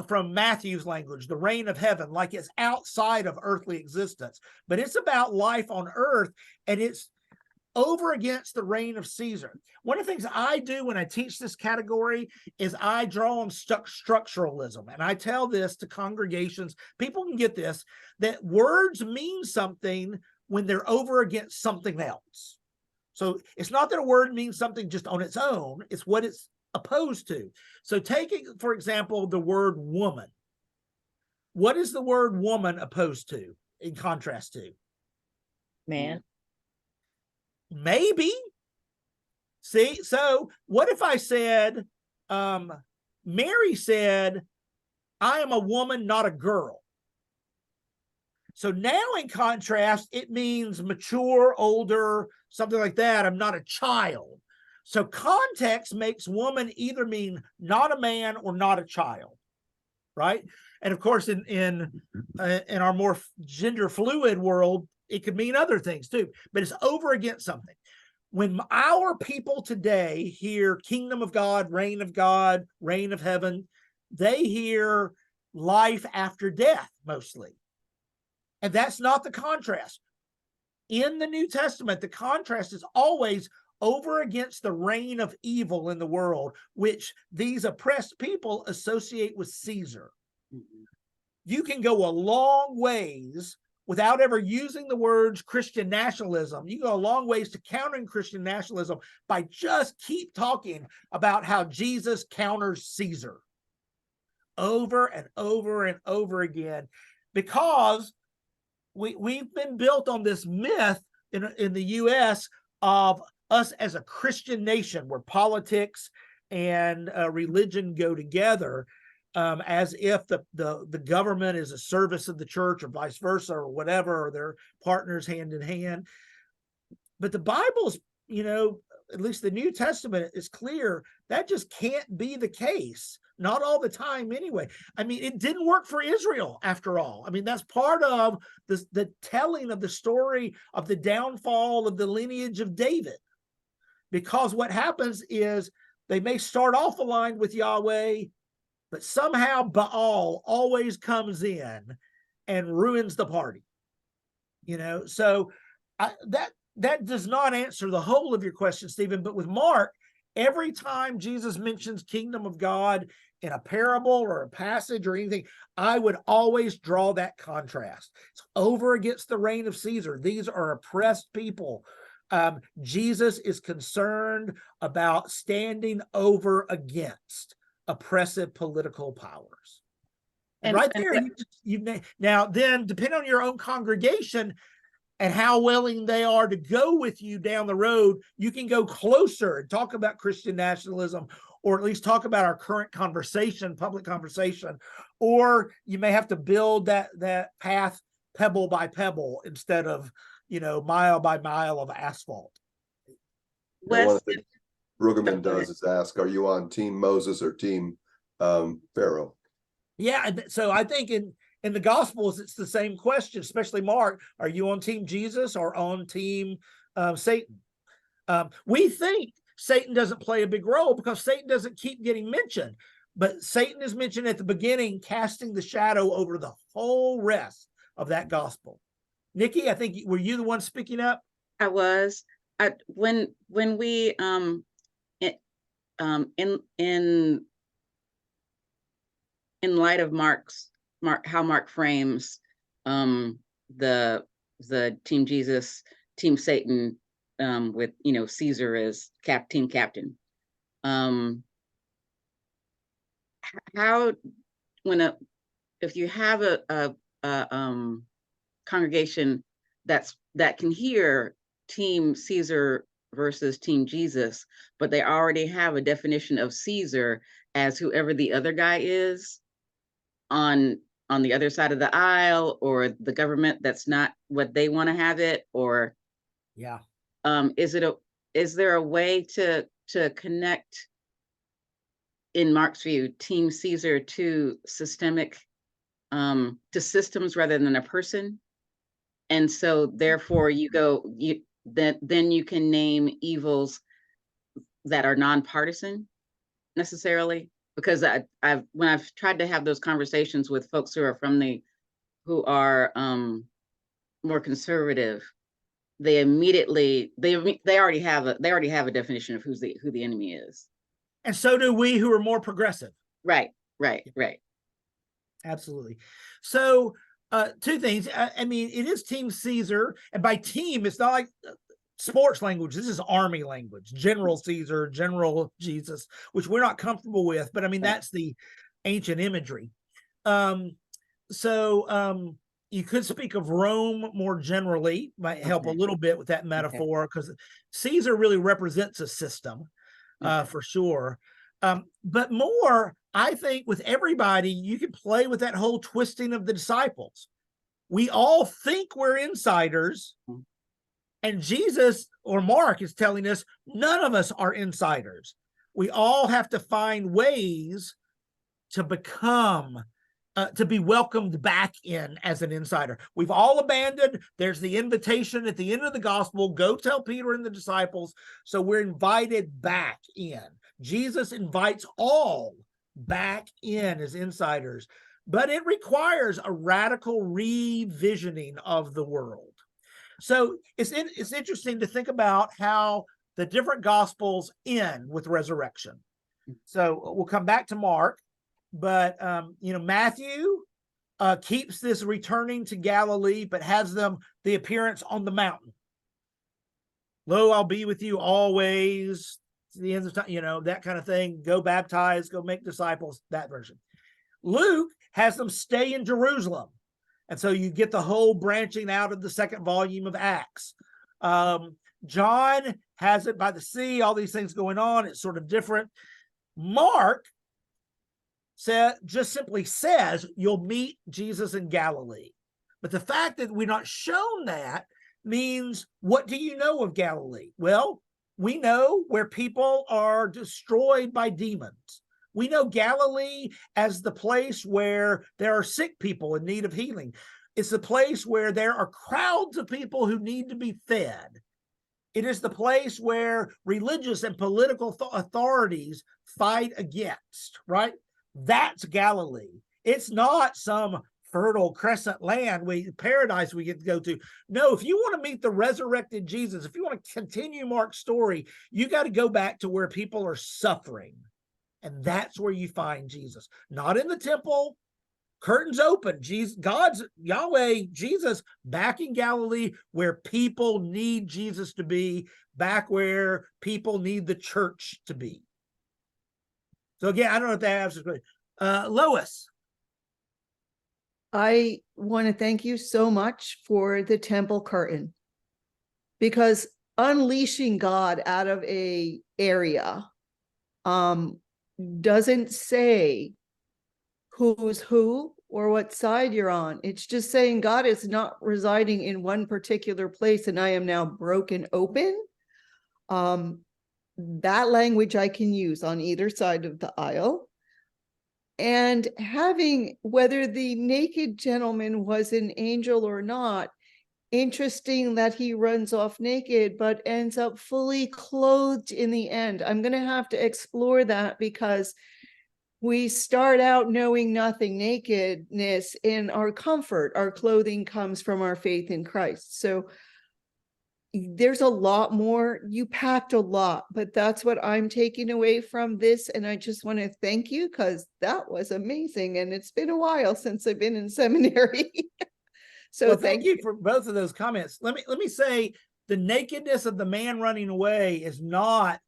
from Matthew's language, the reign of heaven, like it's outside of earthly existence, but it's about life on earth, and it's over against the reign of Caesar. One of the things I do when I teach this category is I draw on structuralism. And I tell this to congregations, people can get this, that words mean something when they're over against something else. So it's not that a word means something just on its own, it's what it's opposed to. So taking, for example, the word woman. What is the word woman opposed to, in contrast to? Man. Maybe. See, so what if I said, Mary said, I am a woman, not a girl. So now in contrast, it means mature, older, something like that. I'm not a child. So context makes woman either mean not a man or not a child, right? And of course, in our more gender fluid world, it could mean other things too, but it's over against something. When our people today hear kingdom of God, reign of heaven, they hear life after death mostly. And that's not the contrast. In the New Testament, the contrast is always over against the reign of evil in the world, which these oppressed people associate with Caesar. You can go a long ways without ever using the words Christian nationalism. You go a long ways to countering Christian nationalism by just keep talking about how Jesus counters Caesar over and over and over again, because we've been built on this myth in the U.S. of us as a Christian nation where politics and religion go together. As if the government is a service of the church or vice versa or whatever, or they're partners hand in hand. But the Bible's, at least the New Testament is clear that just can't be the case. Not all the time anyway. I mean, it didn't work for Israel after all. I mean, that's part of the telling of the story of the downfall of the lineage of David. Because what happens is they may start off aligned with Yahweh, but somehow Baal always comes in and ruins the party. So that does not answer the whole of your question, Stephen. But with Mark, every time Jesus mentions kingdom of God in a parable or a passage or anything, I would always draw that contrast. It's over against the reign of Caesar. These are oppressed people. Jesus is concerned about standing over against oppressive political powers. And right there, now then, depending on your own congregation and how willing they are to go with you down the road, you can go closer and talk about Christian nationalism, or at least talk about our current conversation, public conversation, or you may have to build that path pebble by pebble instead of, mile by mile of asphalt. One Wes, of the Brueggemann Go ahead. does is ask, are you on team Moses or team Pharaoh? Yeah, so I think in the Gospels it's the same question, especially Mark. Are you on team Jesus or on team Satan? We think Satan doesn't play a big role because Satan doesn't keep getting mentioned, but Satan is mentioned at the beginning, casting the shadow over the whole rest of that gospel. Nikki, I think were you the one speaking up? I was. When we in light of how Mark frames the team Jesus, team Satan, with Caesar as team captain. How if you have a congregation that can hear team Caesar versus team Jesus, but they already have a definition of Caesar as whoever the other guy is on the other side of the aisle, or the government that's not what they want to have it, or Yeah. is there a way to connect, in Mark's view, team Caesar to systemic, to systems rather than a person? And so therefore then you can name evils that are nonpartisan necessarily, because when I've tried to have those conversations with folks who are more conservative, they already have a definition of who the enemy is. And so do we who are more progressive. Right. Absolutely. So two things. I mean, it is team Caesar, and by team, it's not like sports language. This is army language. General Caesar, General Jesus, which we're not comfortable with, but I mean, that's the ancient imagery. So you could speak of Rome more generally, might help a little bit with that metaphor, because Caesar really represents a system, for sure. But more, I think with everybody, you can play with that whole twisting of the disciples. We all think we're insiders, and Jesus or Mark is telling us none of us are insiders. We all have to find ways to become, to be welcomed back in as an insider. We've all abandoned. There's the invitation at the end of the gospel, go tell Peter and the disciples. So we're invited back in. Jesus invites all back in as insiders, but it requires a radical revisioning of the world. So it's interesting to think about how the different gospels end with resurrection. So we'll come back to Mark, but Matthew keeps this returning to Galilee, but has them the appearance on the mountain. Lo, I'll be with you always to the end of time, that kind of thing. Go baptize, go make disciples, that version. Luke has them stay in Jerusalem. And so you get the whole branching out of the second volume of Acts. John has it by the sea, all these things going on. It's sort of different. Mark just simply says you'll meet Jesus in Galilee. But the fact that we're not shown that means, what do you know of Galilee? Well, we know where people are destroyed by demons. We know Galilee as the place where there are sick people in need of healing. It's the place where there are crowds of people who need to be fed. It is the place where religious and political authorities fight against, right? That's Galilee. It's not some fertile crescent land, paradise we get to go to. No, if you want to meet the resurrected Jesus, if you want to continue Mark's story, you got to go back to where people are suffering. And that's where you find Jesus, not in the temple, curtains open. Jesus, Yahweh, Jesus, back in Galilee, where people need Jesus to be, back where people need the church to be. So again, I don't know if that answers the question. Lois. I want to thank you so much for the temple curtain, because unleashing God out of a area doesn't say who's who or what side you're on. It's just saying God is not residing in one particular place and I am now broken open. That language I can use on either side of the aisle. And having, whether the naked gentleman was an angel or not, interesting that he runs off naked, but ends up fully clothed in the end. I'm going to have to explore that because we start out knowing nothing, nakedness in our comfort. Our clothing comes from our faith in Christ. So there's a lot more. You packed a lot, but that's what I'm taking away from this. And I just want to thank you because that was amazing. And it's been a while since I've been in seminary. So well, thank you for both of those comments. Let me say the nakedness of the man running away is not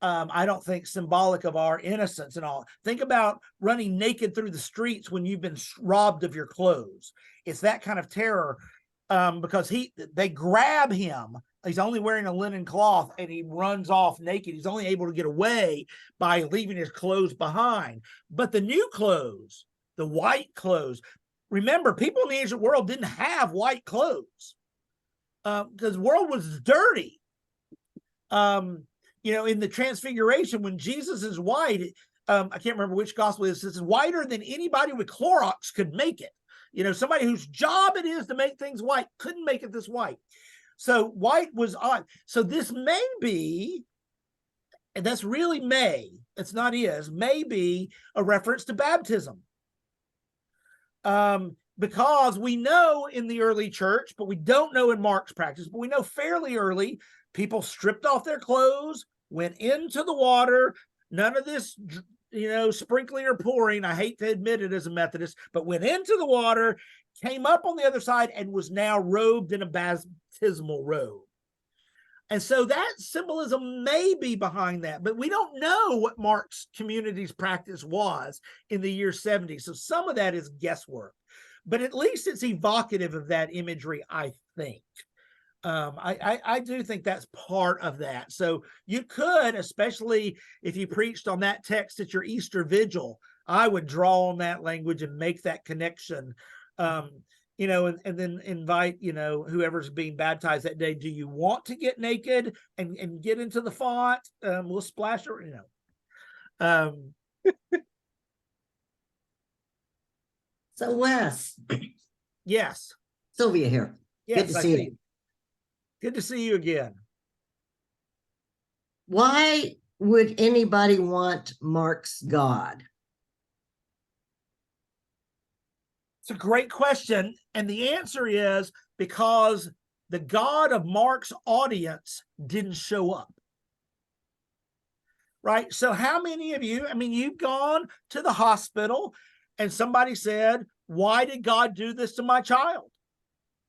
I don't think symbolic of our innocence and all. Think about running naked through the streets when you've been robbed of your clothes. It's that kind of terror because they grab him. He's only wearing a linen cloth and he runs off naked. He's only able to get away by leaving his clothes behind. But the new clothes, the white clothes, remember, people in the ancient world didn't have white clothes because the world was dirty. In the Transfiguration, when Jesus is white, I can't remember which gospel this is whiter than anybody with Clorox could make it. Somebody whose job it is to make things white couldn't make it this white. So white was odd. So this may be, and that's really it's not may be a reference to baptism. Because we know in the early church, but we don't know in Mark's practice, but we know fairly early, people stripped off their clothes, went into the water, none of this, sprinkling or pouring. I hate to admit it as a Methodist, but went into the water, came up on the other side, and was now robed in a baptismal robe. And so that symbolism may be behind that, but we don't know what Mark's community's practice was in the year 70. So some of that is guesswork, but at least it's evocative of that imagery, I think. I do think that's part of that. So you could, especially if you preached on that text at your Easter vigil, I would draw on that language and make that connection, and then invite, whoever's being baptized that day. Do you want to get naked and get into the font? We'll splash her, So Wes, Yes. Sylvia here. Yes, Good to see you. Good to see you again. Why would anybody want Mark's God? It's a great question. And the answer is because the God of Mark's audience didn't show up. Right? So how many of you, you've gone to the hospital and somebody said, why did God do this to my child?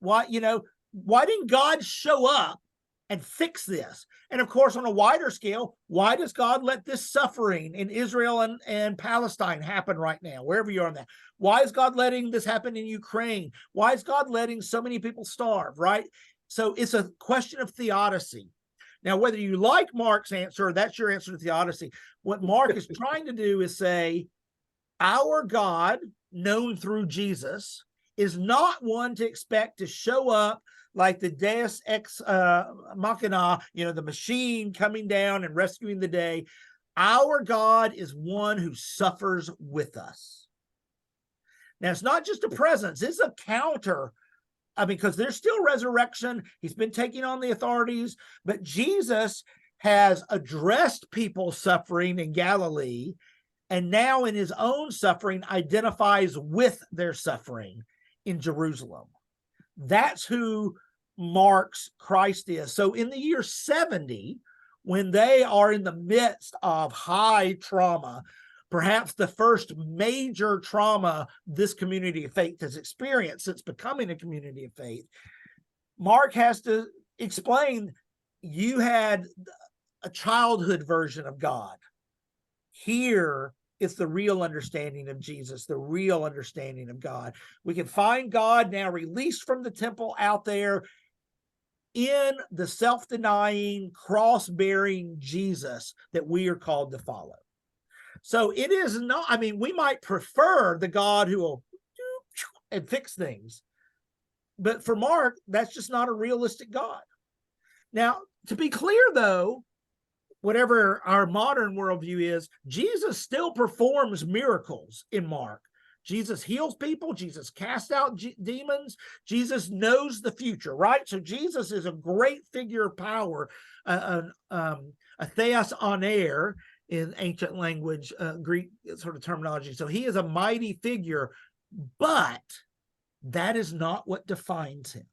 Why didn't God show up and fix this? And of course, on a wider scale, why does God let this suffering in Israel and Palestine happen right now, wherever you are on that? Why is God letting this happen in Ukraine? Why is God letting so many people starve, right? So it's a question of theodicy. Now, whether you like Mark's answer, or that's your answer to theodicy, what Mark is trying to do is say, our God, known through Jesus, is not one to expect to show up like the Deus ex machina, the machine coming down and rescuing the day. Our God is one who suffers with us. Now, it's not just a presence, it's a counter. Because there's still resurrection. He's been taking on the authorities, but Jesus has addressed people suffering in Galilee, and now in his own suffering identifies with their suffering in Jerusalem. That's who Mark's Christ is. So in the year 70, when they are in the midst of high trauma, perhaps the first major trauma this community of faith has experienced since becoming a community of faith, Mark has to explain, you had a childhood version of God. Here is the real understanding of Jesus, the real understanding of God. We can find God now released from the temple out there in the self-denying, cross-bearing Jesus that we are called to follow. So it is not, we might prefer the God who will and fix things. But for Mark, that's just not a realistic God. Now, to be clear, though, whatever our modern worldview is, Jesus still performs miracles in Mark. Jesus heals people. Jesus casts out demons. Jesus knows the future, right? So Jesus is a great figure of power, a theos on air in ancient language, Greek sort of terminology. So he is a mighty figure, but that is not what defines him.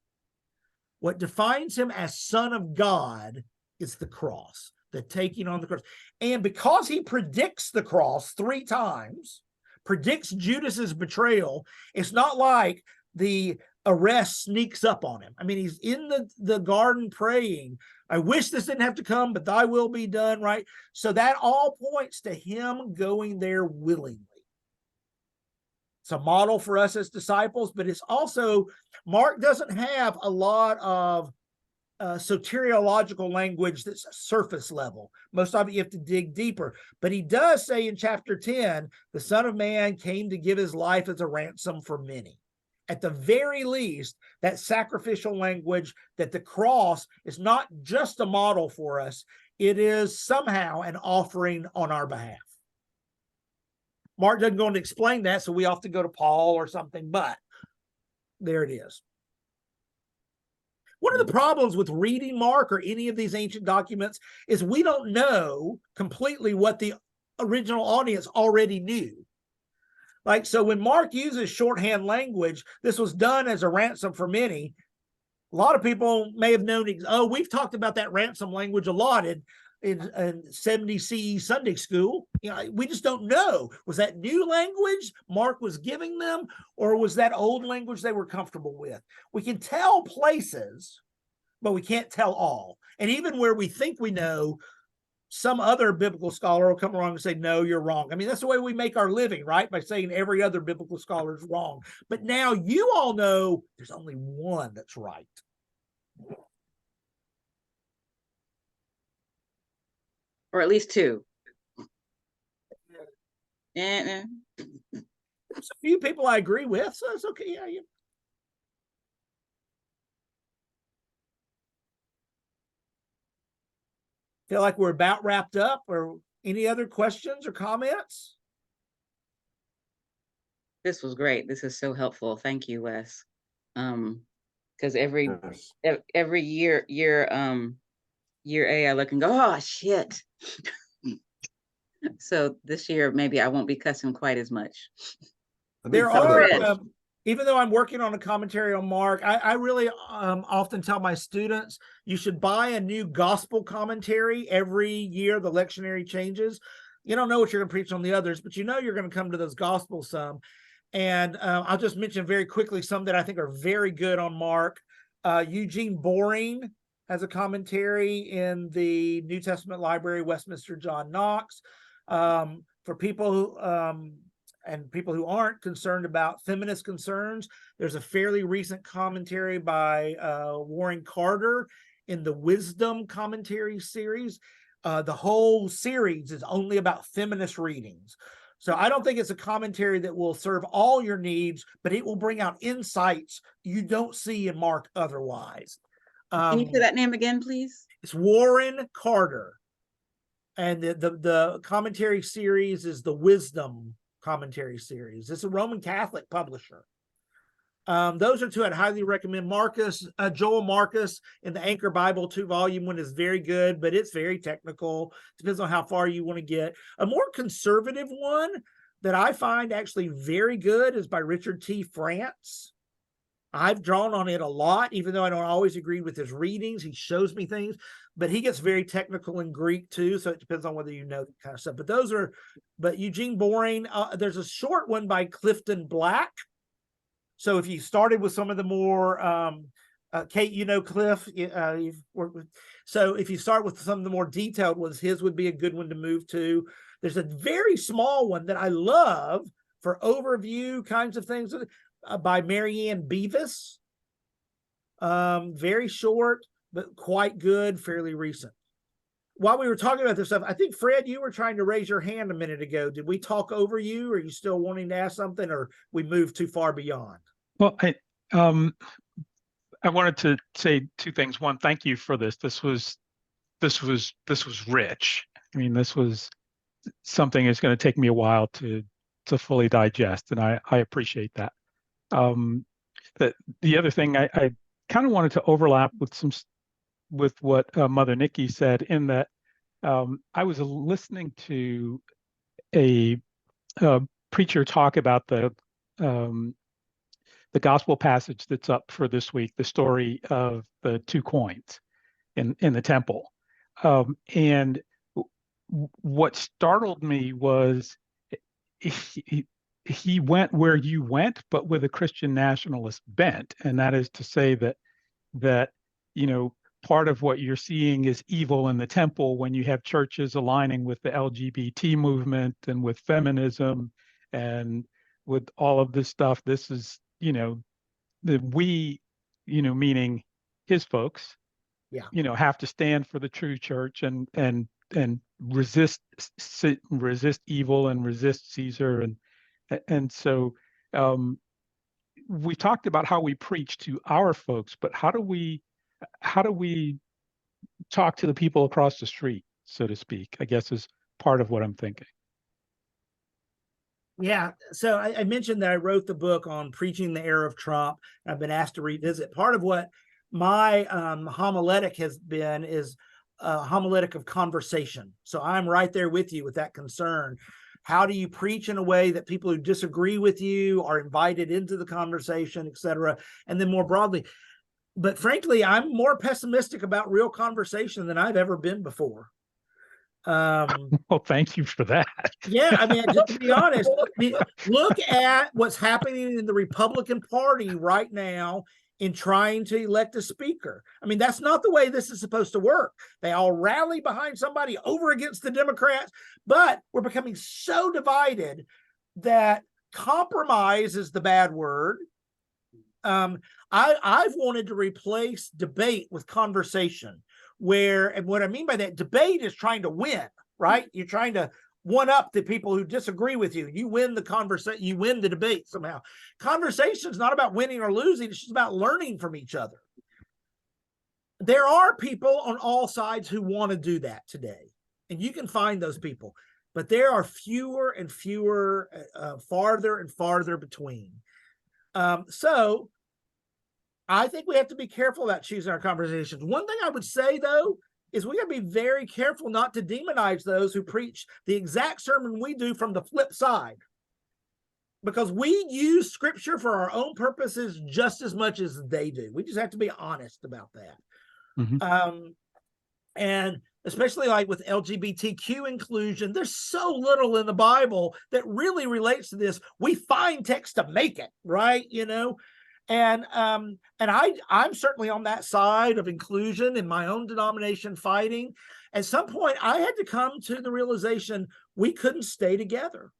What defines him as Son of God is the cross, the taking on the cross. And because he predicts the cross 3 times, predicts Judas's betrayal, it's not like the arrest sneaks up on him. I mean, he's in the garden praying, I wish this didn't have to come, but thy will be done, right? So that all points to him going there willingly. It's a model for us as disciples, but it's also, Mark doesn't have a lot of soteriological language that's surface level. Most of it you have to dig deeper. But he does say in chapter 10, the Son of Man came to give his life as a ransom for many. At the very least, that sacrificial language, that the cross is not just a model for us, it is somehow an offering on our behalf. Mark doesn't go on to explain that, so we have to go to Paul or something, but there it is. One of the problems with reading Mark or any of these ancient documents is we don't know completely what the original audience already knew. Like, so when Mark uses shorthand language, this was done as a ransom for many. A lot of people may have known, oh, we've talked about that ransom language a lot in 70 CE Sunday school. You know, we just don't know. Was that new language Mark was giving them, or was that old language they were comfortable with? We can tell places, but we can't tell all. And even where we think we know, some other biblical scholar will come along and say, no, you're wrong. I mean, that's the way we make our living, right? By saying every other biblical scholar is wrong. But now you all know there's only one that's right. Or at least 2. There's a few people I agree with, so it's okay. Yeah. Feel like we're about wrapped up, or any other questions or comments? This was great. This is so helpful. Thank you, Wes. Because every year A, I look and go, oh shit. So this year maybe I won't be cussing quite as much. There are, even though I'm working on a commentary on Mark, I really often tell my students, you should buy a new gospel commentary every year. The lectionary changes. You don't know what you're going to preach on the others, but you know you're going to come to those gospels some. And I'll just mention very quickly some that I think are very good on Mark. Eugene Boring has a commentary in the New Testament Library, Westminster John Knox. For people who and people who aren't concerned about feminist concerns, there's a fairly recent commentary by Warren Carter in the Wisdom Commentary series. The whole series is only about feminist readings. So I don't think it's a commentary that will serve all your needs, but it will bring out insights you don't see in Mark otherwise. Can you say that name again, please? It's Warren Carter. And the commentary series is the Wisdom Commentary series. It's a Roman Catholic publisher. Those are 2 I'd highly recommend. Joel Marcus in the Anchor Bible 2-volume one is very good, but it's very technical. Depends on how far you want to get. A more conservative one that I find actually very good is by Richard T. France. I've drawn on it a lot, even though I don't always agree with his readings. He shows me things, but he gets very technical in Greek too. So it depends on whether you know that kind of stuff. But Eugene Boring, there's a short one by Clifton Black. So if you started with some of the more, Kate, you know Cliff, you've worked with. So if you start with some of the more detailed ones, his would be a good one to move to. There's a very small one that I love for overview kinds of things. By Marianne Beavis. Very short, but quite good, fairly recent. While we were talking about this stuff, I think, Fred, you were trying to raise your hand a minute ago. Did we talk over you? Or are you still wanting to ask something, or we moved too far beyond? Well, I wanted to say two things. One, thank you for this. This was rich. I mean, this was something that's going to take me a while to fully digest, and I appreciate that. The other thing I kind of wanted to overlap with what Mother Nikki said, in that I was listening to a preacher talk about the gospel passage that's up for this week, the story of the two coins in the temple. And what startled me was he went where you went, but with a Christian nationalist bent. And that is to say that part of what you're seeing is evil in the temple when you have churches aligning with the LGBT movement and with feminism and with all of this stuff. This is, meaning his folks, have to stand for the true church and resist evil and resist Caesar. And so we talked about how we preach to our folks, but how do we talk to the people across the street, so to speak, I guess is part of what I'm thinking. Yeah. So I mentioned that I wrote the book on preaching the era of Trump. I've been asked to revisit. Part of what my homiletic has been is a homiletic of conversation. So I'm right there with you with that concern. How do you preach in a way that people who disagree with you are invited into the conversation, et cetera? And then more broadly, but frankly, I'm more pessimistic about real conversation than I've ever been before. Well, thank you for that. Yeah, I mean, just to be honest, look at what's happening in the Republican Party right now in trying to elect a speaker. I mean, that's not the way this is supposed to work. They all rally behind somebody over against the Democrats, but we're becoming so divided that compromise is the bad word. I've wanted to replace debate with conversation, and what I mean by that, debate is trying to win, right? You're trying to one up the people who disagree with you. You win the conversation, you win the debate somehow. Conversation is not about winning or losing. It's just about learning from each other. There are people on all sides who want to do that today, and you can find those people, but there are fewer and fewer, farther and farther between. So I think we have to be careful about choosing our conversations. One thing I would say, though, is we got to be very careful not to demonize those who preach the exact sermon we do from the flip side, because we use scripture for our own purposes just as much as they do. We just have to be honest about that. Mm-hmm. And especially like with LGBTQ inclusion, there's so little in the Bible that really relates to this. We find text to make it, right? And I'm certainly on that side of inclusion in my own denomination fighting. At some point, I had to come to the realization we couldn't stay together.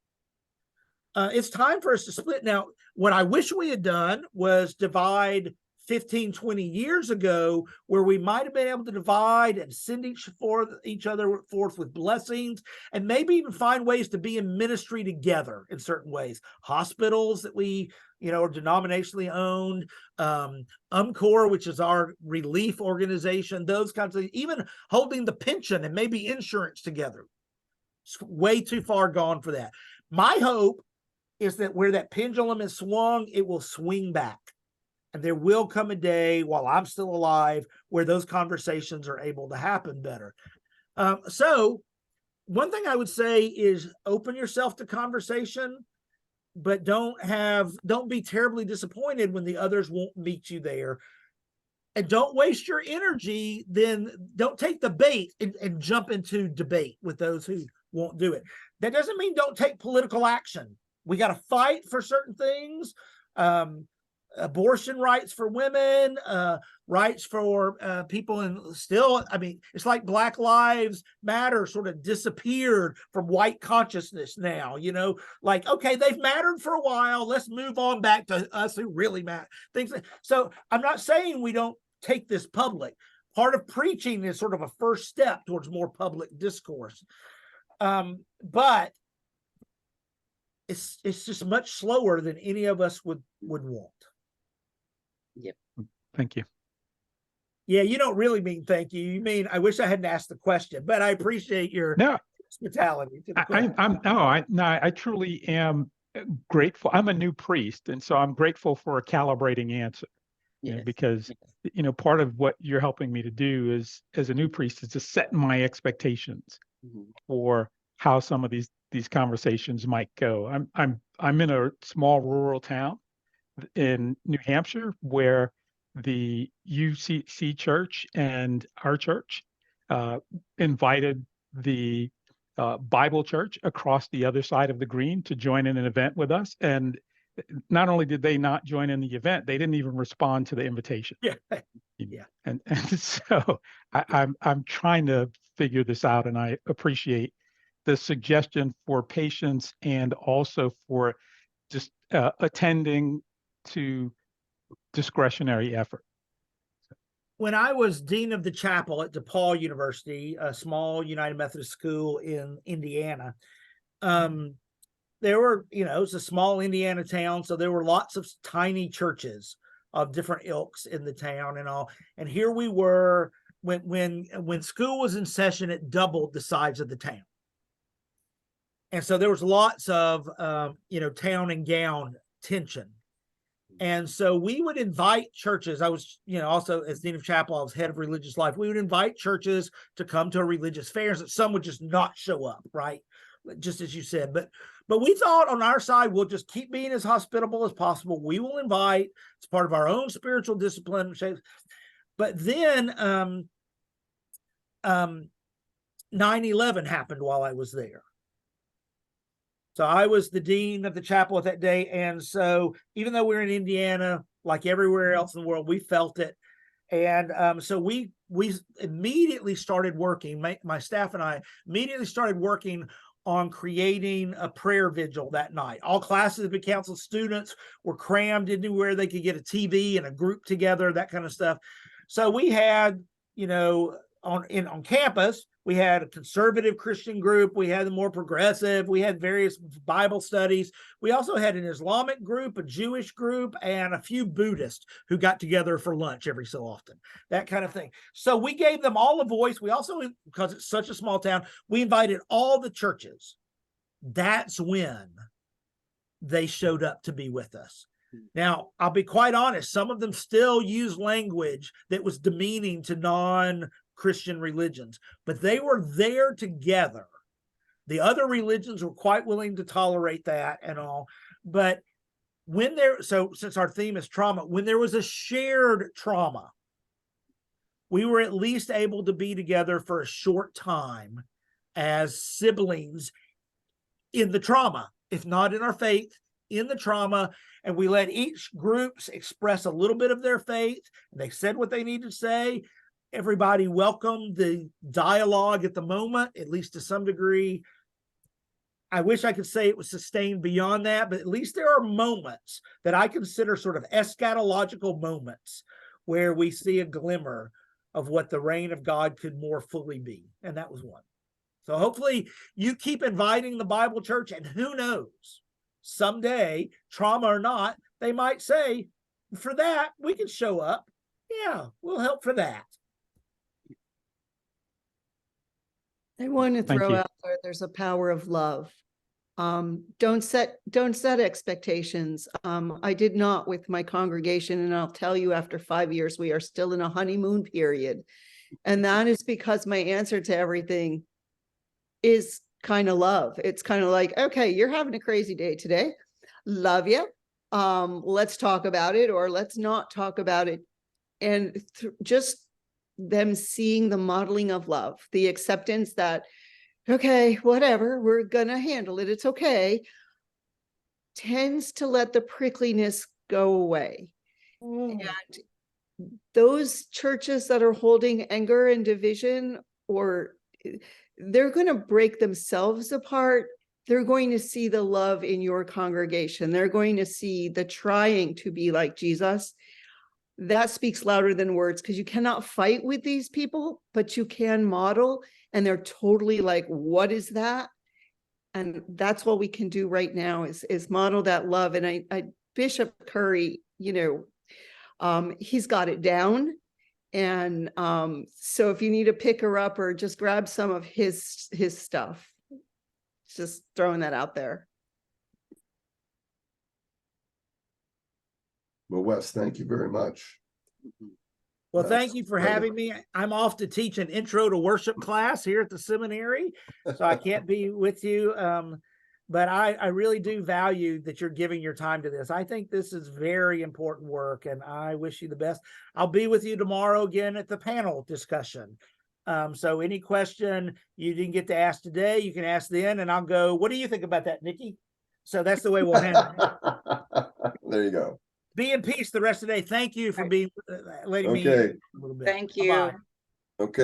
It's time for us to split. Now, what I wish we had done was divide 15, 20 years ago, where we might have been able to divide and send each other forth with blessings, and maybe even find ways to be in ministry together in certain ways. Hospitals that we are denominationally owned, UMCOR, which is our relief organization, those kinds of things, even holding the pension and maybe insurance together. It's way too far gone for that. My hope is that where that pendulum is swung, it will swing back. And there will come a day while I'm still alive where those conversations are able to happen better. So one thing I would say is open yourself to conversation, but don't be terribly disappointed when the others won't meet you there. And don't waste your energy. Then don't take the bait and jump into debate with those who won't do it. That doesn't mean don't take political action. We got to fight for certain things. Abortion rights for women, rights for people, and still, I mean, it's like Black Lives Matter sort of disappeared from white consciousness now, like, okay, they've mattered for a while. Let's move on back to us who really matter. So I'm not saying we don't take this public. Part of preaching is sort of a first step towards more public discourse. But it's just much slower than any of us would want. Thank you. Yeah, you don't really mean thank you. You mean I wish I hadn't asked the question, but I appreciate your No, hospitality to the question. I truly am grateful. I'm a new priest, and so I'm grateful for a calibrating answer. Yes. Because part of what you're helping me to do is, as a new priest, is to set my expectations for how some of these conversations might go. I'm in a small rural town in New Hampshire where the UCC church and our church invited the Bible church across the other side of the green to join in an event with us. And not only did they not join in the event, they didn't even respond to the invitation. Yeah. Yeah. And so I'm trying to figure this out, and I appreciate the suggestion for patience and also for just attending to discretionary effort. When I was dean of the chapel at DePaul University, a small United Methodist school in Indiana, there were, it's a small Indiana town, so there were lots of tiny churches of different ilks in the town and all. And here we were when school was in session, it doubled the size of the town. And so there was lots of town and gown tension. And so we would invite churches. I was, also as dean of chapel, I was head of religious life. We would invite churches to come to a religious fairs that some would just not show up, right? Just as you said, but we thought on our side, we'll just keep being as hospitable as possible. We will invite. It's part of our own spiritual discipline. But then 9/11 happened while I was there. So I was the dean of the chapel at that day. And so even though we're in Indiana, like everywhere else in the world, we felt it. And so we immediately started working, my staff and I immediately started working on creating a prayer vigil that night. All classes of the council students were crammed into where they could get a TV and a group together, that kind of stuff. So we had, on campus, we had a conservative Christian group. We had the more progressive. We had various Bible studies. We also had an Islamic group, a Jewish group, and a few Buddhists who got together for lunch every so often, that kind of thing. So we gave them all a voice. We also, because it's such a small town, we invited all the churches. That's when they showed up to be with us. Now, I'll be quite honest, some of them still use language that was demeaning to non-Christian religions, but they were there together. The other religions were quite willing to tolerate that and all. But so since our theme is trauma, when there was a shared trauma, we were at least able to be together for a short time as siblings in the trauma, if not in our faith, in the trauma. And we let each groups express a little bit of their faith. And they said what they needed to say. Everybody welcomed the dialogue at the moment, at least to some degree. I wish I could say it was sustained beyond that, but at least there are moments that I consider sort of eschatological moments where we see a glimmer of what the reign of God could more fully be. And that was one. So hopefully you keep inviting the Bible church, and who knows, someday, trauma or not, they might say, for that, we can show up. Yeah, we'll help for that. I want to throw out there, there's a power of love. Don't set expectations. I did not with my congregation, and I'll tell you, after 5 years, we are still in a honeymoon period. And that is because my answer to everything is kind of love. It's kind of like, okay, you're having a crazy day today. Love you. Let's talk about it, or let's not talk about it. And just them seeing the modeling of love, the acceptance that, okay, whatever, we're gonna handle it, it's okay, tends to let the prickliness go away. And those churches that are holding anger and division, or they're going to break themselves apart. They're going to see the love in your congregation. They're going to see the trying to be like Jesus. That speaks louder than words, because you cannot fight with these people, but you can model, and they're totally like, what is that? And that's what we can do right now is model that love. And I Bishop Curry, He's got it down. And so if you need to pick her up or just grab some of his stuff, just throwing that out there. Well, Wes, thank you very much. Well, That's thank you for great. having me. I'm off to teach an intro to worship class here at the seminary, so I can't be with you. But I really do value that you're giving your time to this. I think this is very important work, and I wish you the best. I'll be with you tomorrow again at the panel discussion. So any question you didn't get to ask today, you can ask then, and I'll go, what do you think about that, Nikki? So that's the way we'll handle it. There you go. Be in peace the rest of the day. Thank you for being letting me Okay. a little bit. Thank you. Bye-bye. Okay.